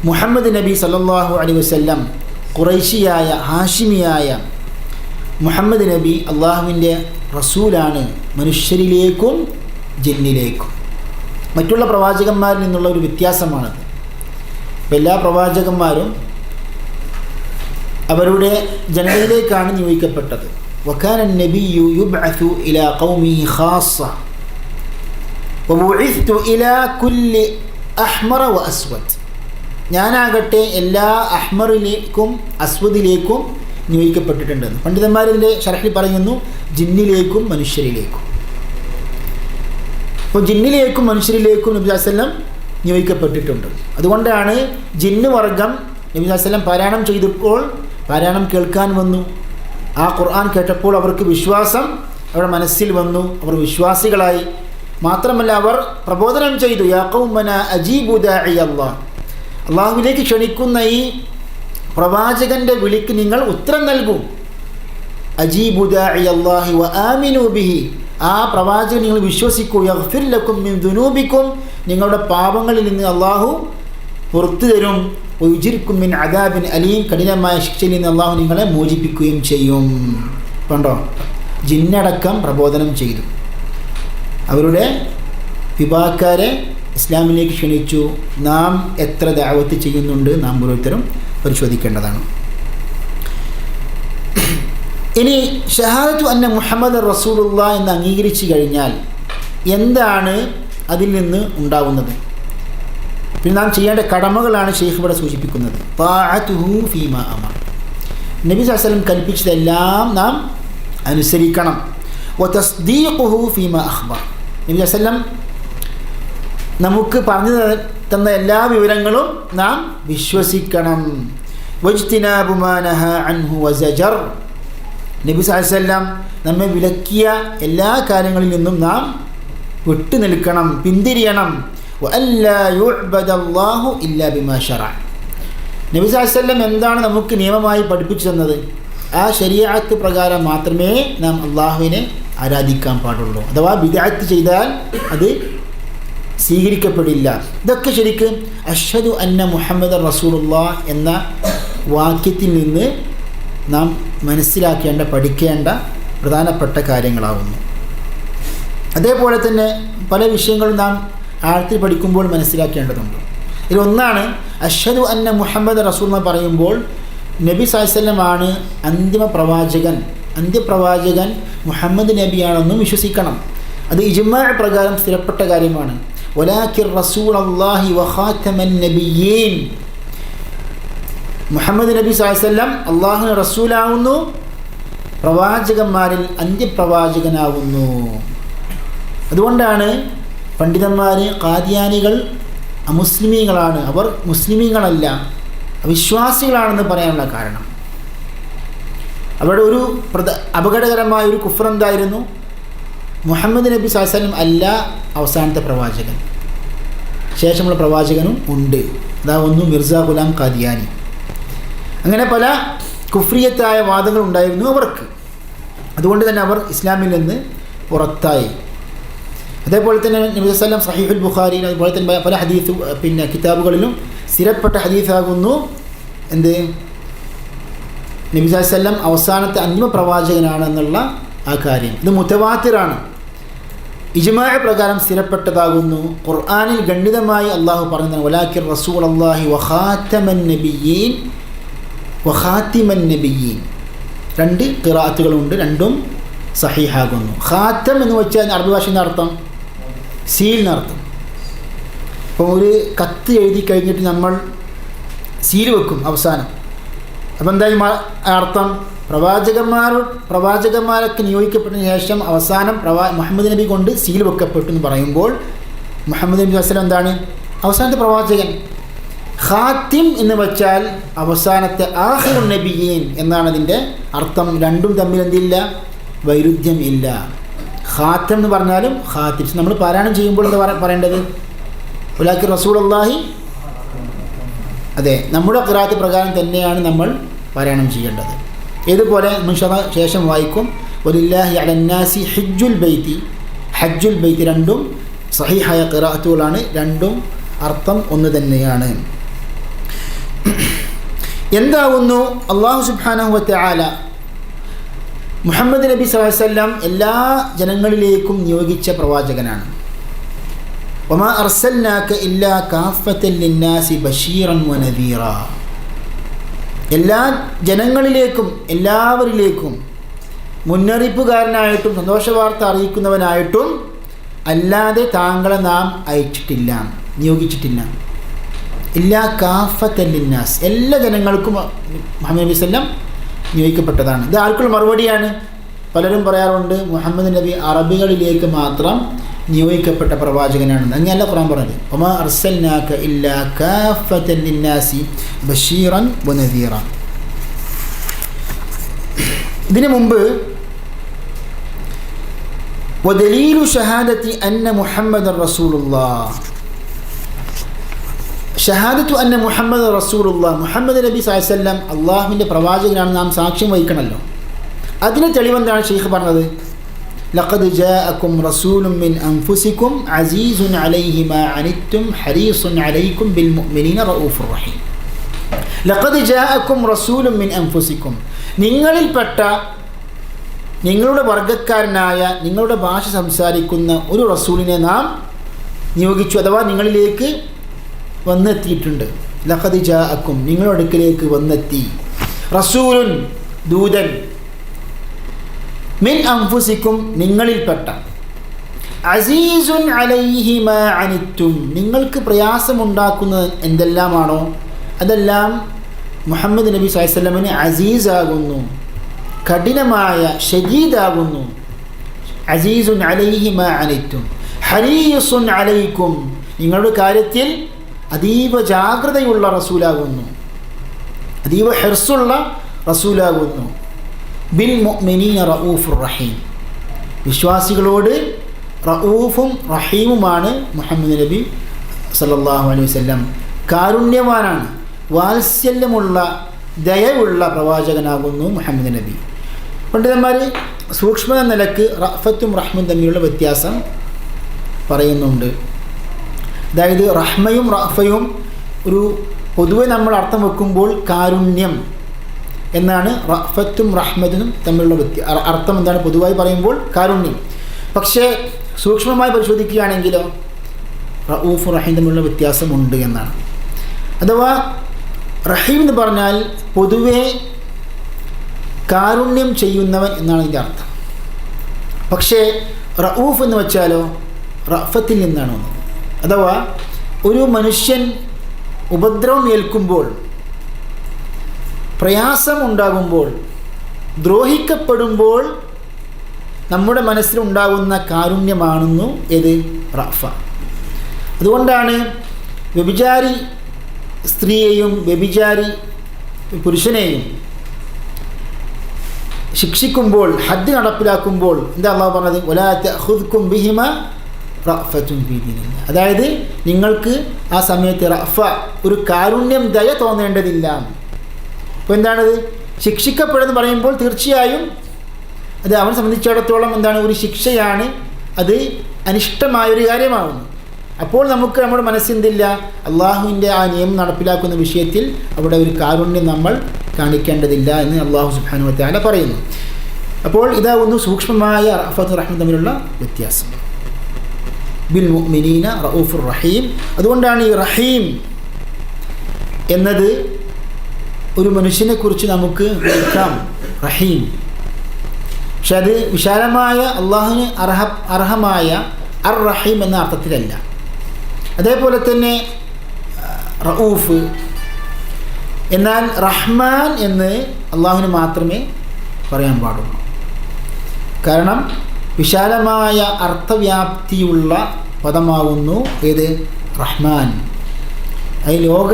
മുഹമ്മദ് നബി സല്ലല്ലാഹു അലൈഹി വസല്ലം ഖുറൈശിയായ ഹാഷിമിയായ മുഹമ്മദ് നബി അള്ളാഹുവിൻ്റെ റസൂലാണ്, മനുഷ്യരിലേക്കും ജിന്നിലേക്കും. മറ്റുള്ള പ്രവാചകന്മാരിൽ നിന്നുള്ള ഒരു വ്യത്യാസമാണത്. എല്ലാ പ്രവാചകന്മാരും അവരുടെ ജനതയിലേക്കാണ് നിയോഗിക്കപ്പെട്ടത്. وكان النبي يبعث إلى قومه خاصة وبعثت إلى كل أحمر وأسود. ഞാനാകട്ടെ എല്ലാ അഹ്മറിലേക്കും അസ്വദിലേക്കും നിയോഗിക്കപ്പെട്ടിട്ടുണ്ടെന്ന് പണ്ഡിതന്മാർ ഇതിൻ്റെ ശർഹിൽ പറയുന്നു, ജിന്നിലേക്കും മനുഷ്യരിലേക്കും. അപ്പോൾ ജിന്നിലേക്കും മനുഷ്യരിലേക്കും നബി സല്ലല്ലാഹു അലൈഹി വസല്ലം നിയോഗിക്കപ്പെട്ടിട്ടുണ്ട്. അതുകൊണ്ടാണ് ജിന്ന് വർഗം നബി സല്ലല്ലാഹു അലൈഹി വസല്ലം പാരായണം ചെയ്തപ്പോൾ പാരായണം കേൾക്കാൻ വന്നു. ആ ഖുർആൻ കേട്ടപ്പോൾ അവർക്ക് വിശ്വാസം അവരുടെ മനസ്സിൽ വന്നു, അവർ വിശ്വാസികളായി. മാത്രമല്ല അവർ പ്രബോധനം ചെയ്തു, യാ ഖൗമന അജീബു ദാഇ അല്ലാഹ്, അള്ളാഹുവിലേക്ക് ക്ഷണിക്കുന്ന ഈ പ്രവാചകൻ്റെ വിളിക്ക് നിങ്ങൾ ഉത്തരം നൽകൂ. അജീബു ദാഇ അല്ലാഹി വ ആമിനു ബിഹി, ആ പ്രവാചകൻ നിങ്ങൾ വിശ്വസിക്കൂ. യഗ്ഫിർ ലക്കും മിൻ ദുനൂബിക്കും, നിങ്ങളുടെ പാപങ്ങളിൽ നിന്ന് അള്ളാഹു പുറത്തു തരും. വയുജിർക്കും മിൻ അദാബിൻ അലീം, കഠിനമായ ശിക്ഷയിൽ നിന്ന് അള്ളാഹു നിങ്ങളെ മോചിപ്പിക്കുകയും ചെയ്യും. കണ്ടോ, ജിന്നടക്കം പ്രബോധനം ചെയ്തു, അവരുടെ വിഭാഗക്കാരെ ഇസ്ലാമിലേക്ക് ക്ഷണിച്ചു. നാം എത്ര ദഅവത്ത് ചെയ്യുന്നുണ്ട് നാം ഓരോരുത്തരും പരിശോധിക്കേണ്ടതാണ്. ഇനി ഷഹാദത്തു അന്ന മുഹമ്മദ് റസൂലുള്ളാഹ് എന്ന് അംഗീകരിച്ചു കഴിഞ്ഞാൽ എന്താണ് അതിൽ നിന്ന് ഉണ്ടാവുന്നത്? പിന്നെ നാം ചെയ്യേണ്ട കടമകളാണ് ഷെയ്ഖ് ഇവിടെ സൂചിപ്പിക്കുന്നത്. താഅതുഹു ഫീമാ അമർ, നബി സല്ലല്ലാഹു അലൈഹി വസല്ലം കൽപ്പിച്ചതെല്ലാം നാം അനുസരിക്കണം. വതസ്ദീഖുഹു ഫീമാ അഖ്ബർ, നബി സല്ലല്ലാഹു അലൈഹി വസല്ലം നമുക്ക് പറഞ്ഞു തന്ന എല്ലാ വിവരങ്ങളും നാം വിശ്വസിക്കണം. വജ്തിനാബു മാ നഹാ അൻഹു വസജർ, നബി സല്ലല്ലാഹു അലൈഹി വസല്ലം നമ്മെ വിലക്കിയ എല്ലാ കാര്യങ്ങളിൽ നിന്നും നാം വിട്ടു നിൽക്കണം, പിന്തിരിയണം. വഅല്ലാ യുഅ്ബദല്ലാഹു ഇല്ലാ ബിമാ ശറഅ, നബി സല്ലല്ലാഹു അലൈഹി വസല്ലം എന്താണ് നമുക്ക് നിയമമായി പഠിപ്പിച്ചു തന്നത്, ആ ശരീഅത്ത് പ്രകാരം മാത്രമേ നാം അള്ളാഹുവിനെ ആരാധിക്കാൻ പാടുള്ളൂ. അഥവാ ബിദ്അത്ത് ചെയ്താൽ അത് സ്വീകരിക്കപ്പെടില്ല. ഇതൊക്കെ ശരിക്കും അഷ്ഹദു അന്ന മുഹമ്മദ് റസൂലുള്ളാഹ് എന്ന വാക്യത്തിൽ നിന്ന് നാം മനസ്സിലാക്കേണ്ട പഠിക്കേണ്ട പ്രധാനപ്പെട്ട കാര്യങ്ങളാവുന്നു. അതേപോലെ തന്നെ പല വിഷയങ്ങളും നാം ആഴത്തിൽ പഠിക്കുമ്പോൾ മനസ്സിലാക്കേണ്ടതുണ്ട്. ഇതിലൊന്നാണ് അഷ്ഹദു അന്ന മുഹമ്മദ് റസൂലുള്ളാഹ് പറയുമ്പോൾ നബി സല്ലല്ലാഹു അലൈഹി വസല്ലം ആണ് അന്തിമ പ്രവാചകൻ, അന്ത്യപ്രവാചകൻ മുഹമ്മദ് നബിയാണെന്നും വിശ്വസിക്കണം. അത് ഇജ്മാ പ്രകാരം സ്ഥിരപ്പെട്ട കാര്യമാണ്. വലാകിർ റസൂലുള്ളാഹി വഖാതമൻ നബിയ്യീൻ, മുഹമ്മദ് നബി സല്ലല്ലാഹു അലൈഹി വസല്ലം അല്ലാഹുവിന്റെ റസൂലാവുന്നു, പ്രവാചകന്മാരിൽ അന്ത്യപ്രവാചകനാവുന്നു. അതുകൊണ്ടാണ് പണ്ഡിതന്മാർ ഖാദിയാനികൾ അമുസ്ലിമീങ്ങളാണ്, അവർ മുസ്ലിമീങ്ങളല്ല അവിശ്വാസികളാണെന്ന് പറയാനുള്ള കാരണം. അവരുടെ ഒരു അപകടകരമായ ഒരു കുഫ്ർ എന്തായിരുന്നു? മുഹമ്മദ് നബി സല്ലല്ലാഹു അലൈഹി വസല്ലം അല്ല അവസാനത്തെ പ്രവാചകൻ, ശേഷമുള്ള പ്രവാചകനും ഉണ്ട്. അതാവുന്നു മിർസ ഗുലാം ഖാദിയാനി. അങ്ങനെ പല കുഫ്രിയത്തായ വാദങ്ങൾ ഉണ്ടായിരുന്നു അവർക്ക്. അതുകൊണ്ട് തന്നെ അവർ ഇസ്ലാമിൽ നിന്ന് പുറത്തായി. അതേപോലെ തന്നെ നബി സല്ലല്ലാഹു അലൈഹി വസല്ലം സഹീഹുൽ ബുഖാരിയിൽ അതുപോലെ തന്നെ പല ഹദീസ് കിതാബുകളിലും സ്ഥിരപ്പെട്ട ഹദീസാകുന്നു എന്ത്, നബി സല്ലല്ലാഹു അലൈഹി വസല്ലം അവസാനത്തെ അന്തിമ പ്രവാചകനാണെന്നുള്ള ആ കാര്യം. ഇത് മുതവാത്തിറാണ്, ഇജ്മാ പ്രകാരം സ്ഥിരപ്പെട്ടതാകുന്നു. ഖുർആനിൽ ഗണ്ഡിതമായി അള്ളാഹു പറയുന്നത് വലാകിർ റസൂലുള്ളാഹി വഖാതമൻ നബിയ്യീൻ വഖാതിമൻ നബിയ്യീൻ, രണ്ട് ഖിറാഅത്തുകളുണ്ട്, രണ്ടും സഹീഹാകുന്നു. ഖാത്തം എന്ന് വെച്ചാൽ അറബി ഭാഷയുടെ അർത്ഥം സീൽ എന്നർത്ഥം. അപ്പോൾ ഒരു കത്ത് എഴുതി കഴിഞ്ഞിട്ട് നമ്മൾ സീൽ വെക്കും അവസാനം. അപ്പോൾ എന്തായി അർത്ഥം? പ്രവാചകന്മാരൊക്കെ നിയോഗിക്കപ്പെട്ടതിന് ശേഷം അവസാനം മുഹമ്മദ് നബി കൊണ്ട് സീൽ വെക്കപ്പെട്ടു എന്ന് പറയുമ്പോൾ മുഹമ്മദ് നബി വസല്ലം എന്താണ്? അവസാനത്തെ പ്രവാചകൻ. ഖാത്തിം എന്ന് വെച്ചാൽ അവസാനത്തെ ആഖിറുൻ നബിയീൻ എന്നാണ് അതിൻ്റെ അർത്ഥം. രണ്ടും തമ്മിൽ എന്തില്ല? വൈരുദ്ധ്യം ഇല്ല. ഖാത്തം എന്ന് പറഞ്ഞാലും ഖാത്തിം. നമ്മൾ പാരായണം ചെയ്യുമ്പോൾ എന്താ പറയേണ്ടത്? വലാകിർ റസൂലുള്ളാഹി, അതെ, നമ്മുടെ ഖിറാഅത്ത് പ്രകാരം തന്നെയാണ് നമ്മൾ പാരായണം ചെയ്യേണ്ടത്. ഇതുപോലെ ശേഷം വായിക്കും വലില്ലാഹി അലന്നാസി ഹജ്ജുൽ ബൈത്തി, ഹജ്ജുൽ ബൈത്തി. രണ്ടും സഹീഹായ ഖിറാഅത്തുകളാണ്, രണ്ടും അർത്ഥം ഒന്ന് തന്നെയാണ്. എന്താവുന്നു? അല്ലാഹു സുബ്ഹാനഹു വ തആല മുഹമ്മദ് നബി സല്ലല്ലാഹു അലൈഹി വസല്ലം എല്ലാ ജനങ്ങളിലേക്കും നിയോഗിച്ച പ്രവാചകനാണ്. വമാ അർസൽനാക ഇല്ലാ കാഫത്തൻ ലിന്നാസി ബശീറൻ വനദീറ, എല്ലാ ജനങ്ങളിലേക്കും എല്ലാവരിലേക്കും മുന്നറിയിപ്പുകാരനായിട്ടും സന്തോഷവാർത്ത അറിയിക്കുന്നവനായിട്ടും അല്ലാതെ താങ്കളെ നാം അയച്ചിട്ടില്ല, നിയോഗിച്ചിട്ടില്ല. ഇല്ലാ കാഫത്തൻ ലിന്നാസ്, എല്ലാ ജനങ്ങൾക്കും മുഹമ്മദ് നബി സല്ലം നിയോഗിക്കപ്പെട്ടതാണ്. ഇത് ആർക്കുള്ള മറുപടിയാണ്? പലരും പറയാറുണ്ട് മുഹമ്മദ് നബി അറബികളിലേക്ക് മാത്രം നിയോഗിക്കപ്പെട്ട പ്രവാചകനാണെന്ന്. അങ്ങനെയല്ല ഖുർആൻ പറഞ്ഞത്. വമാ അർസൽനാക ഇല്ലാ കാഫത്തൻ ലിന്നാസി ബശീറൻ വനദീറ. ഇതിനു മുമ്പ് വദലീലു ഷഹാദത്തി അന്ന മുഹമ്മദൻ റസൂലുള്ളാഹ്, ഷഹാദത്തു അന്ന മുഹമ്മദ് റസൂലുള്ളാഹ്, മുഹമ്മദ് നബി സ്വല്ലല്ലാഹു അലൈഹി വസല്ലം അള്ളാഹുവിൻ്റെ പ്രവാചകനാണ് നാം സാക്ഷ്യം വഹിക്കണമല്ലോ. അതിന് തെളിവെന്താണ് ഷെയ്ഖ് പറഞ്ഞത്? ലഖദ് ജാഅക്കും റസൂലുൻ മിൻ അൻഫുസിക്കും അസീസുൻ അലൈഹി മാ അനിത്തും ഹരീസുൻ അലൈക്കും ബിൽ മുഅ്മിനീന റഊഫുർ റഹീം. ലഖദ് ജാഅക്കും റസൂലുൻ മിൻ അൻഫുസിക്കും, നിങ്ങളിൽപ്പെട്ട നിങ്ങളുടെ വർഗ്ഗക്കാരനായ നിങ്ങളുടെ ഭാഷ സംസാരിക്കുന്ന ഒരു റസൂലിനെ നാം നിയോഗിച്ചു, അഥവാ നിങ്ങളിലേക്ക് വന്നെത്തിയിട്ടുണ്ട്. ലഖദ് ജാഅക്കും, നിങ്ങളുടെ അടുക്കിലേക്ക് വന്നെത്തി. റസൂലുൻ, ദൂതൻ, മിൻ അൻഫുസിക്കും, നിങ്ങളിൽപ്പെട്ട, അസീസുൻ അലൈഹി മാ അനിത്തും, നിങ്ങൾക്ക് പ്രയാസമുണ്ടാക്കുന്നത് എന്തെല്ലാമാണോ അതെല്ലാം മുഹമ്മദ് നബി സ്വല്ലല്ലാഹു അലൈഹി വസല്ലമന് അസീസാകുന്നു, കഠിനമായ ഷദീദാകുന്നു. അസീസുൻ അലൈഹി മാ അനിത്തും ഹരീസുൻ അലൈക്കും, നിങ്ങളുടെ കാര്യത്തിൽ അതീവ ജാഗ്രതയുള്ള റസൂലാകുന്നു, അതീവ ഹിർസുള്ള റസൂലാകുന്നു. ബിൽ മുഅ്മിനീന റഊഫുർ റഹീം, വിശ്വാസികളോട് റഊഫും റഹീമുമാണ് മുഹമ്മദ് നബി സല്ലല്ലാഹു അലൈഹി വസല്ലം. കാരുണ്യവാനാണ്, വാത്സല്യമുള്ള ദയവുള്ള പ്രവാചകനാകുന്നു മുഹമ്മദ് നബി. പണ്ഡിതന്മാർ സൂക്ഷ്മ നിലക്ക് റഅഫത്തും റഹ്മത്തും തമ്മിലുള്ള വ്യത്യാസം പറയുന്നുണ്ട്. അതായത് റഹ്മയും റഅഫയും ഒരു പൊതുവെ നമ്മൾ അർത്ഥം വെക്കുമ്പോൾ കാരുണ്യം എന്നാണ്. റഅഫത്തും റഹ്മത്തും തമ്മിലുള്ള അർത്ഥം എന്താണ്? പൊതുവായി പറയുമ്പോൾ കാരുണ്യം. പക്ഷേ സൂക്ഷ്മമായി പരിശോധിക്കുകയാണെങ്കിലോ റഊഫ് റഹീം തമ്മിലുള്ള വ്യത്യാസമുണ്ട് എന്നാണ്. അഥവാ റഹീം എന്ന് പറഞ്ഞാൽ പൊതുവെ കാരുണ്യം ചെയ്യുന്നവൻ എന്നാണ് ഇതിൻ്റെ അർത്ഥം. പക്ഷേ റഊഫ് എന്ന് വെച്ചാലോ റഅഫത്തിൽ നിന്നാണ് വന്നത്. അഥവാ ഒരു മനുഷ്യൻ ഉപദ്രവം ഏൽക്കുമ്പോൾ, പ്രയാസമുണ്ടാകുമ്പോൾ, ദ്രോഹിക്കപ്പെടുമ്പോൾ നമ്മുടെ മനസ്സിലുണ്ടാകുന്ന കാരുണ്യമാണെന്നു ഏത്? റഅഫ. അതുകൊണ്ടാണ് വ്യഭിചാരി സ്ത്രീയെയും വ്യഭിചാരി പുരുഷനെയും ശിക്ഷിക്കുമ്പോൾ, ഹദ് നടപ്പിലാക്കുമ്പോൾ എന്താ അല്ലാഹു പറഞ്ഞത്? വലാ തഅഖുദ്കും ബിഹിമാ റഅഫത്തുൻ ഫീ ദീനില്ലാഹ്. അതായത് നിങ്ങൾക്ക് ആ സമയത്ത് റഅഫ, ഒരു കാരുണ്യം, ദയ തോന്നേണ്ടതില്ല. അപ്പോൾ എന്താണത്? ശിക്ഷിക്കപ്പെടുമെന്ന് പറയുമ്പോൾ തീർച്ചയായും അത് അവനെ സംബന്ധിച്ചിടത്തോളം എന്താണ്? ഒരു ശിക്ഷയാണ്, അത് അനിഷ്ടമായൊരു കാര്യമാകുന്നു. അപ്പോൾ നമുക്ക് നമ്മുടെ മനസ്സെന്തില്ല? അള്ളാഹുവിൻ്റെ ആ നിയമം നടപ്പിലാക്കുന്ന വിഷയത്തിൽ അവിടെ ഒരു കാരുണ്യം നമ്മൾ കാണിക്കേണ്ടതില്ല എന്ന് അള്ളാഹു സുബ്ഹാനഹു വ തആല പറയുന്നു. അപ്പോൾ ഇതാകുന്നു സൂക്ഷ്മമായ റഅഫത്തും റഹ്മത്തും തമ്മിലുള്ള വ്യത്യാസം. ബിൽ മുഅ്മിനീന റഊഫുർ റഹീം. അതുകൊണ്ടാണ് ഈ റഹീം എന്നത് ഒരു മനുഷ്യനെക്കുറിച്ച് നമുക്ക് കേൾക്കാം, റഹീം. പക്ഷെ അത് വിശാലമായ അള്ളാഹുവിന് അർഹമായ അർ റഹീം എന്ന അർത്ഥത്തിലല്ല. അതേപോലെ തന്നെ റഊഫ്. എന്നാൽ റഹ്മാൻ എന്ന് അള്ളാഹുവിന് മാത്രമേ പറയാൻ പാടുള്ളൂ. കാരണം വിശാലമായ അർത്ഥവ്യാപ്തിയുള്ള പദമാകുന്നു ഏത്? റഹ്മാൻ. അത് ലോക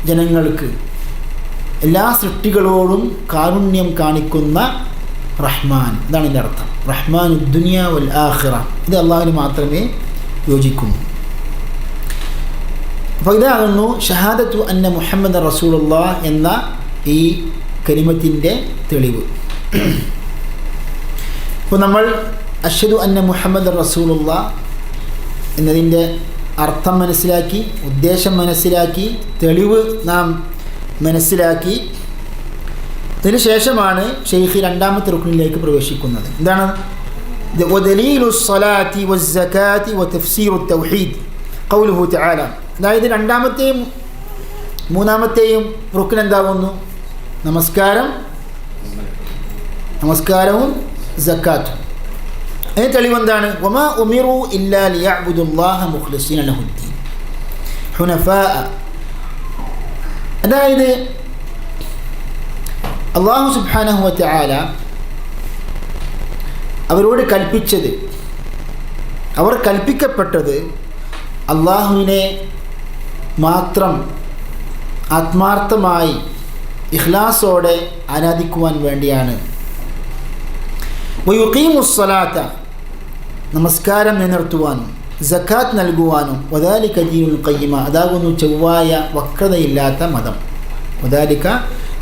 ജനങ്ങൾക്ക്, എല്ലാ സൃഷ്ടികളോടും കാരുണ്യം കാണിക്കുന്ന റഹ്മാൻ. ഇതാണ് ഇതിൻ്റെ അർത്ഥം. റഹ്മാൻ ദുനിയ വൽ ആഖിറ. ഇത് അള്ളാഹുവിന് മാത്രമേ യോജിക്കുന്നു. അപ്പോൾ ഇതാകുന്നു ഷഹാദത്തു അന്ന മുഹമ്മദ് റസൂലുള്ളാഹ് എന്ന ഈ കലിമത്തിൻ്റെ തെളിവ്. ഇപ്പോൾ നമ്മൾ അഷ്ഹദു അന്ന മുഹമ്മദ് റസൂലുള്ളാഹ് എന്നതിൻ്റെ അർത്ഥം മനസ്സിലാക്കി, ഉദ്ദേശം മനസ്സിലാക്കി, തെളിവ് നാം മനസ്സിലാക്കി. ഇതിനുശേഷമാണ് ഷെയ്ഖ് രണ്ടാമത്തെ റുക്നിലേക്ക് പ്രവേശിക്കുന്നത്. എന്താണ്? വദലീലു സ്വലാത്തി വസ്സകാത്തി വതഫ്സീറു തൗഹീദ് ഖൗലുഹു തആല. അതായത് രണ്ടാമത്തെയും മൂന്നാമത്തെയും റുക്ൻ എന്താകുന്നു? നമസ്കാരം, നമസ്കാരവും സക്കാത്തും. അതിന് തെളിവെന്താണ്? വമാ ഉമിറു ഇല്ലാ ലിയഅ്ബുദുല്ലാഹ മുഖ്ലിസീന ലഹുദ്ദീൻ ഹുനഫാ. അതായത് അല്ലാഹു സുബ്ഹാനഹു വ തആല അവരോട് കൽപ്പിച്ചത്, അവർ കൽപ്പിക്കപ്പെട്ടത് അള്ളാഹുവിനെ മാത്രം ആത്മാർത്ഥമായി ഇഖ്ലാസോടെ ആരാധിക്കുവാൻ വേണ്ടിയാണ്. വയുഖീമുസ്സലാത്ത, നമസ്കാരം നിലനിർത്തുവാനും സക്കാത്ത് നൽകുവാനും. വദാലിക ദീനുൽ ഖയ്യിമ, അതാകുന്നു ചൊവ്വായ വക്രതയില്ലാത്ത മതം. വദാലിക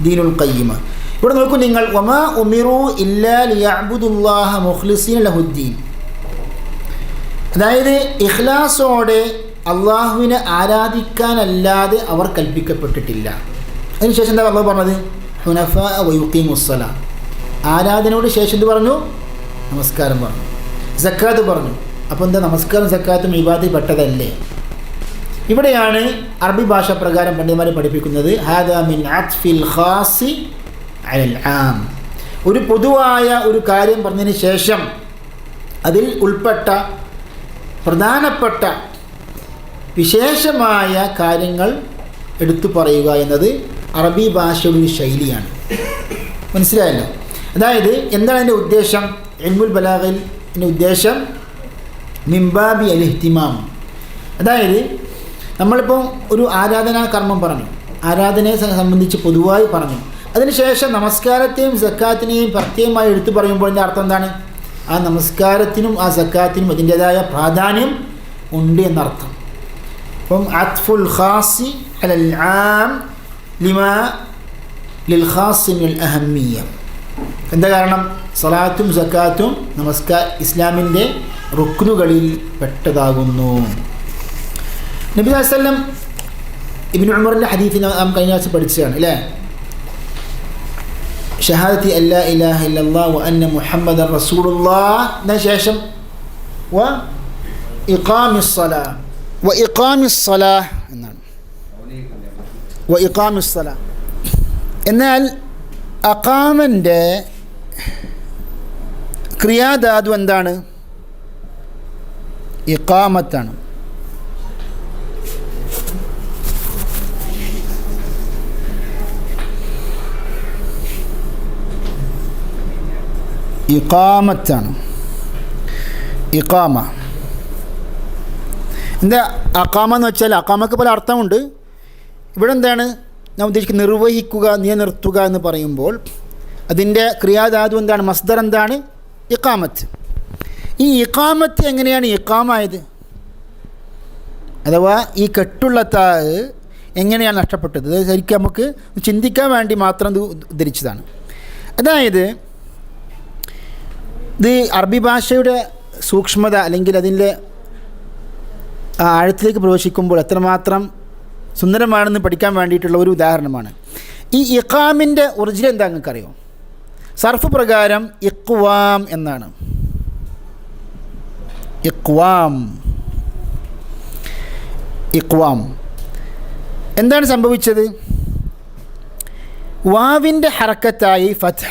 ദീനുൽ ഖയ്യിമ. ഇവിടെ നോക്കൂ നിങ്ങൾ, വമാ ഉമിറു ഇല്ലാ ലിയഅ്ബുദുല്ലാഹ മുഖ്ലിസീന ലഹുദ്ദീൻ. അതായത് ഇഖ്ലാസോടെ അള്ളാഹുവിനെ ആരാധിക്കാനല്ലാതെ അവർ കൽപ്പിക്കപ്പെട്ടിട്ടില്ല. അതിനുശേഷം എന്താ അള്ളാഹു പറഞ്ഞത്? ഹുനഫാ വയുഖീമുസ്സല. ആരാധനയോട് ശേഷം എന്ത് പറഞ്ഞു? നമസ്കാരം പറഞ്ഞു, സക്കാത്ത് പറഞ്ഞു. അപ്പോൾ എന്താ, നമസ്കാരം സക്കാത്തും ഇബാദത്തിൽ പെട്ടതല്ലേ? ഇവിടെയാണ് അറബി ഭാഷ പ്രകാരം പണ്ഡിതന്മാരെ പഠിപ്പിക്കുന്നത് ഹാദാ മിൻ അത്ഫിൽ ഖാസി അലൽ ആം. ഒരു പൊതുവായ ഒരു കാര്യം പറഞ്ഞതിന് ശേഷം അതിൽ ഉൾപ്പെട്ട പ്രധാനപ്പെട്ട വിശേഷമായ കാര്യങ്ങൾ എടുത്തു പറയുക എന്നത് അറബി ഭാഷയുടെ ഒരു ശൈലിയാണ്. മനസ്സിലായല്ലോ? അതായത് എന്താണ് അതിൻ്റെ ഉദ്ദേശം? ഇൽമുൽ ബലാഗിൻ്റെ ഉദ്ദേശം മിംബാബി അൽ ഇഹ്തിമാം. അതായത് നമ്മളിപ്പോൾ ഒരു ആരാധനാ കർമ്മം പറഞ്ഞു, ആരാധനയെ സംബന്ധിച്ച് പൊതുവായി പറഞ്ഞു. അതിനുശേഷം നമസ്കാരത്തെയും സക്കാത്തിനെയും പ്രത്യേകമായി എടുത്തു പറയുമ്പോൾ അതിൻ്റെ അർത്ഥം എന്താണ്? ആ നമസ്കാരത്തിനും ആ സക്കാത്തിനും അതിൻ്റേതായ പ്രാധാന്യം ഉണ്ട് എന്നർത്ഥം. അപ്പം അത്ഫുൽ ഖാസി അലൽ ആം ലിമാ ലിൽ ഖാസി മിനൽ അഹമ്മിയ്യ. എന്താ കാരണം? സലാത്തും സക്കാത്തും ഇസ്ലാമിൻ്റെ റുക്നുകളിൽ പെട്ടതാകുന്നു. നബി സല്ലല്ലാഹു അലൈഹി വസല്ലം ഇബ്നു ഉമറിൻ്റെ ഹദീസിൽ നാം കഴിഞ്ഞ ദിവസം പഠിച്ചതാണ് അല്ലേ? ഷഹാദത്തി അല്ലാ ഇലാഹ ഇല്ലല്ലാഹ് വ അന്ന മുഹമ്മദൻ റസൂലുള്ളാഹ് എന്ന ശേഷം വ ഇഖാമിസ്സലാഹ് എന്നാണ്. വ ഇഖാമിസ്സലാഹ് എന്നാൽ അഖാമൻ്റെ ക്രിയാധാതു എന്താണ്? ഇഖാമത്താണ്. ഇഖാമത്താണ്. ഇഖാമ എന്താ? അഖാമ എന്ന് വെച്ചാൽ അഖാമക്ക് പല അർത്ഥമുണ്ട്. ഇവിടെ എന്താണ് ഞാൻ ഉദ്ദേശിക്കുന്നത്? നിർവഹിക്കുക, നിലനിർത്തുക എന്ന് പറയുമ്പോൾ അതിൻ്റെ ക്രിയാധാതു എന്താണ്? മസ്ദർ എന്താണ്? ഇഖാമത്ത്. ഈ ഇഖാമത്ത് എങ്ങനെയാണ് ഇഖാമായത്? അഥവാ ഈ കെട്ടുള്ള താ എങ്ങനെയാണ് നഷ്ടപ്പെട്ടത്? അത് ശരിക്കും നമുക്ക് ചിന്തിക്കാൻ വേണ്ടി മാത്രം ഉദ്ധരിച്ചതാണ്. അതായത് ഇത് അറബി ഭാഷയുടെ സൂക്ഷ്മത അല്ലെങ്കിൽ അതിൻ്റെ ആഴത്തിലേക്ക് പ്രവേശിക്കുമ്പോൾ എത്രമാത്രം സുന്ദരമാണെന്ന് പഠിക്കാൻ വേണ്ടിയിട്ടുള്ള ഒരു ഉദാഹരണമാണ്. ഈ ഇഖാമിൻ്റെ ഒറിജിനൽ എന്താ നിങ്ങൾക്കറിയോ? സർഫ് പ്രകാരം ഇഖ്വാം എന്നാണ്. ഇഖ്വാം എന്താണ് സംഭവിച്ചത്? വാവിൻ്റെ ഹറക്കത്തായി ഫത്ഹ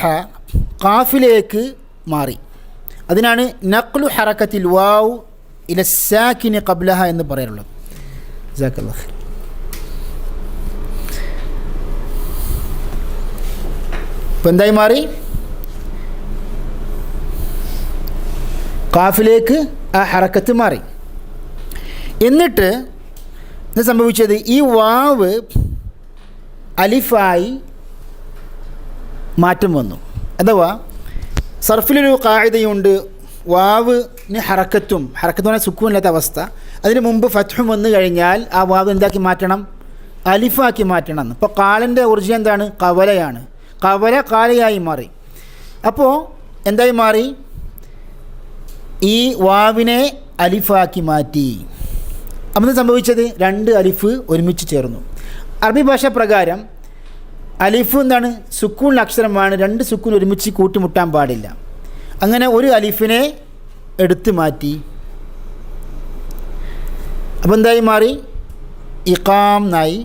ഖാഫിലേക്ക് മാറി. അതിനാണ് നഖ്ലു ഹറക്കത്തിൽ വാവ് ഇല സാക്കിനി ഖബ്ലഹ എന്ന് പറയാനുള്ളത്. ജസാക്കല്ലാഹ്. ഇപ്പം എന്തായി മാറി? ഖാഫിലേക്ക് ആ ഹറക്കത്ത് മാറി. എന്നിട്ട് എന്താ സംഭവിച്ചത്? ഈ വാവ് അലിഫായി മാറ്റം വന്നു. അഥവാ സർഫിലൊരു ഖാഇദയുണ്ട്, വാവിന് ഹറക്കത്ത് പറഞ്ഞാൽ സുക്കൂനില്ലാത്ത അവസ്ഥ. അതിന് മുമ്പ് ഫത്ഹും വന്നു കഴിഞ്ഞാൽ ആ വാവ് എന്താക്കി മാറ്റണം? അലിഫാക്കി മാറ്റണം. ഇപ്പോൾ കാലിൻ്റെ ഒറിജിൻ എന്താണ്? കവലയാണ്. കവല കാലയായി മാറി. അപ്പോൾ എന്തായി മാറി? ഈ വാവിനെ അലിഫാക്കി മാറ്റി. അപ്പോൾ സംഭവിച്ചത് രണ്ട് അലിഫ് ഒരുമിച്ച് ചേർന്നു. അറബി ഭാഷ പ്രകാരം അലിഫ് എന്താണ്? സുക്കൂണിൻ്റെ അക്ഷരമാണ്. രണ്ട് സുക്കൂൺ ഒരുമിച്ച് കൂട്ടിമുട്ടാൻ പാടില്ല. അങ്ങനെ ഒരു അലിഫിനെ എടുത്തു മാറ്റി. അപ്പോൾ എന്തായി മാറി? ഇഖാം എന്നായി.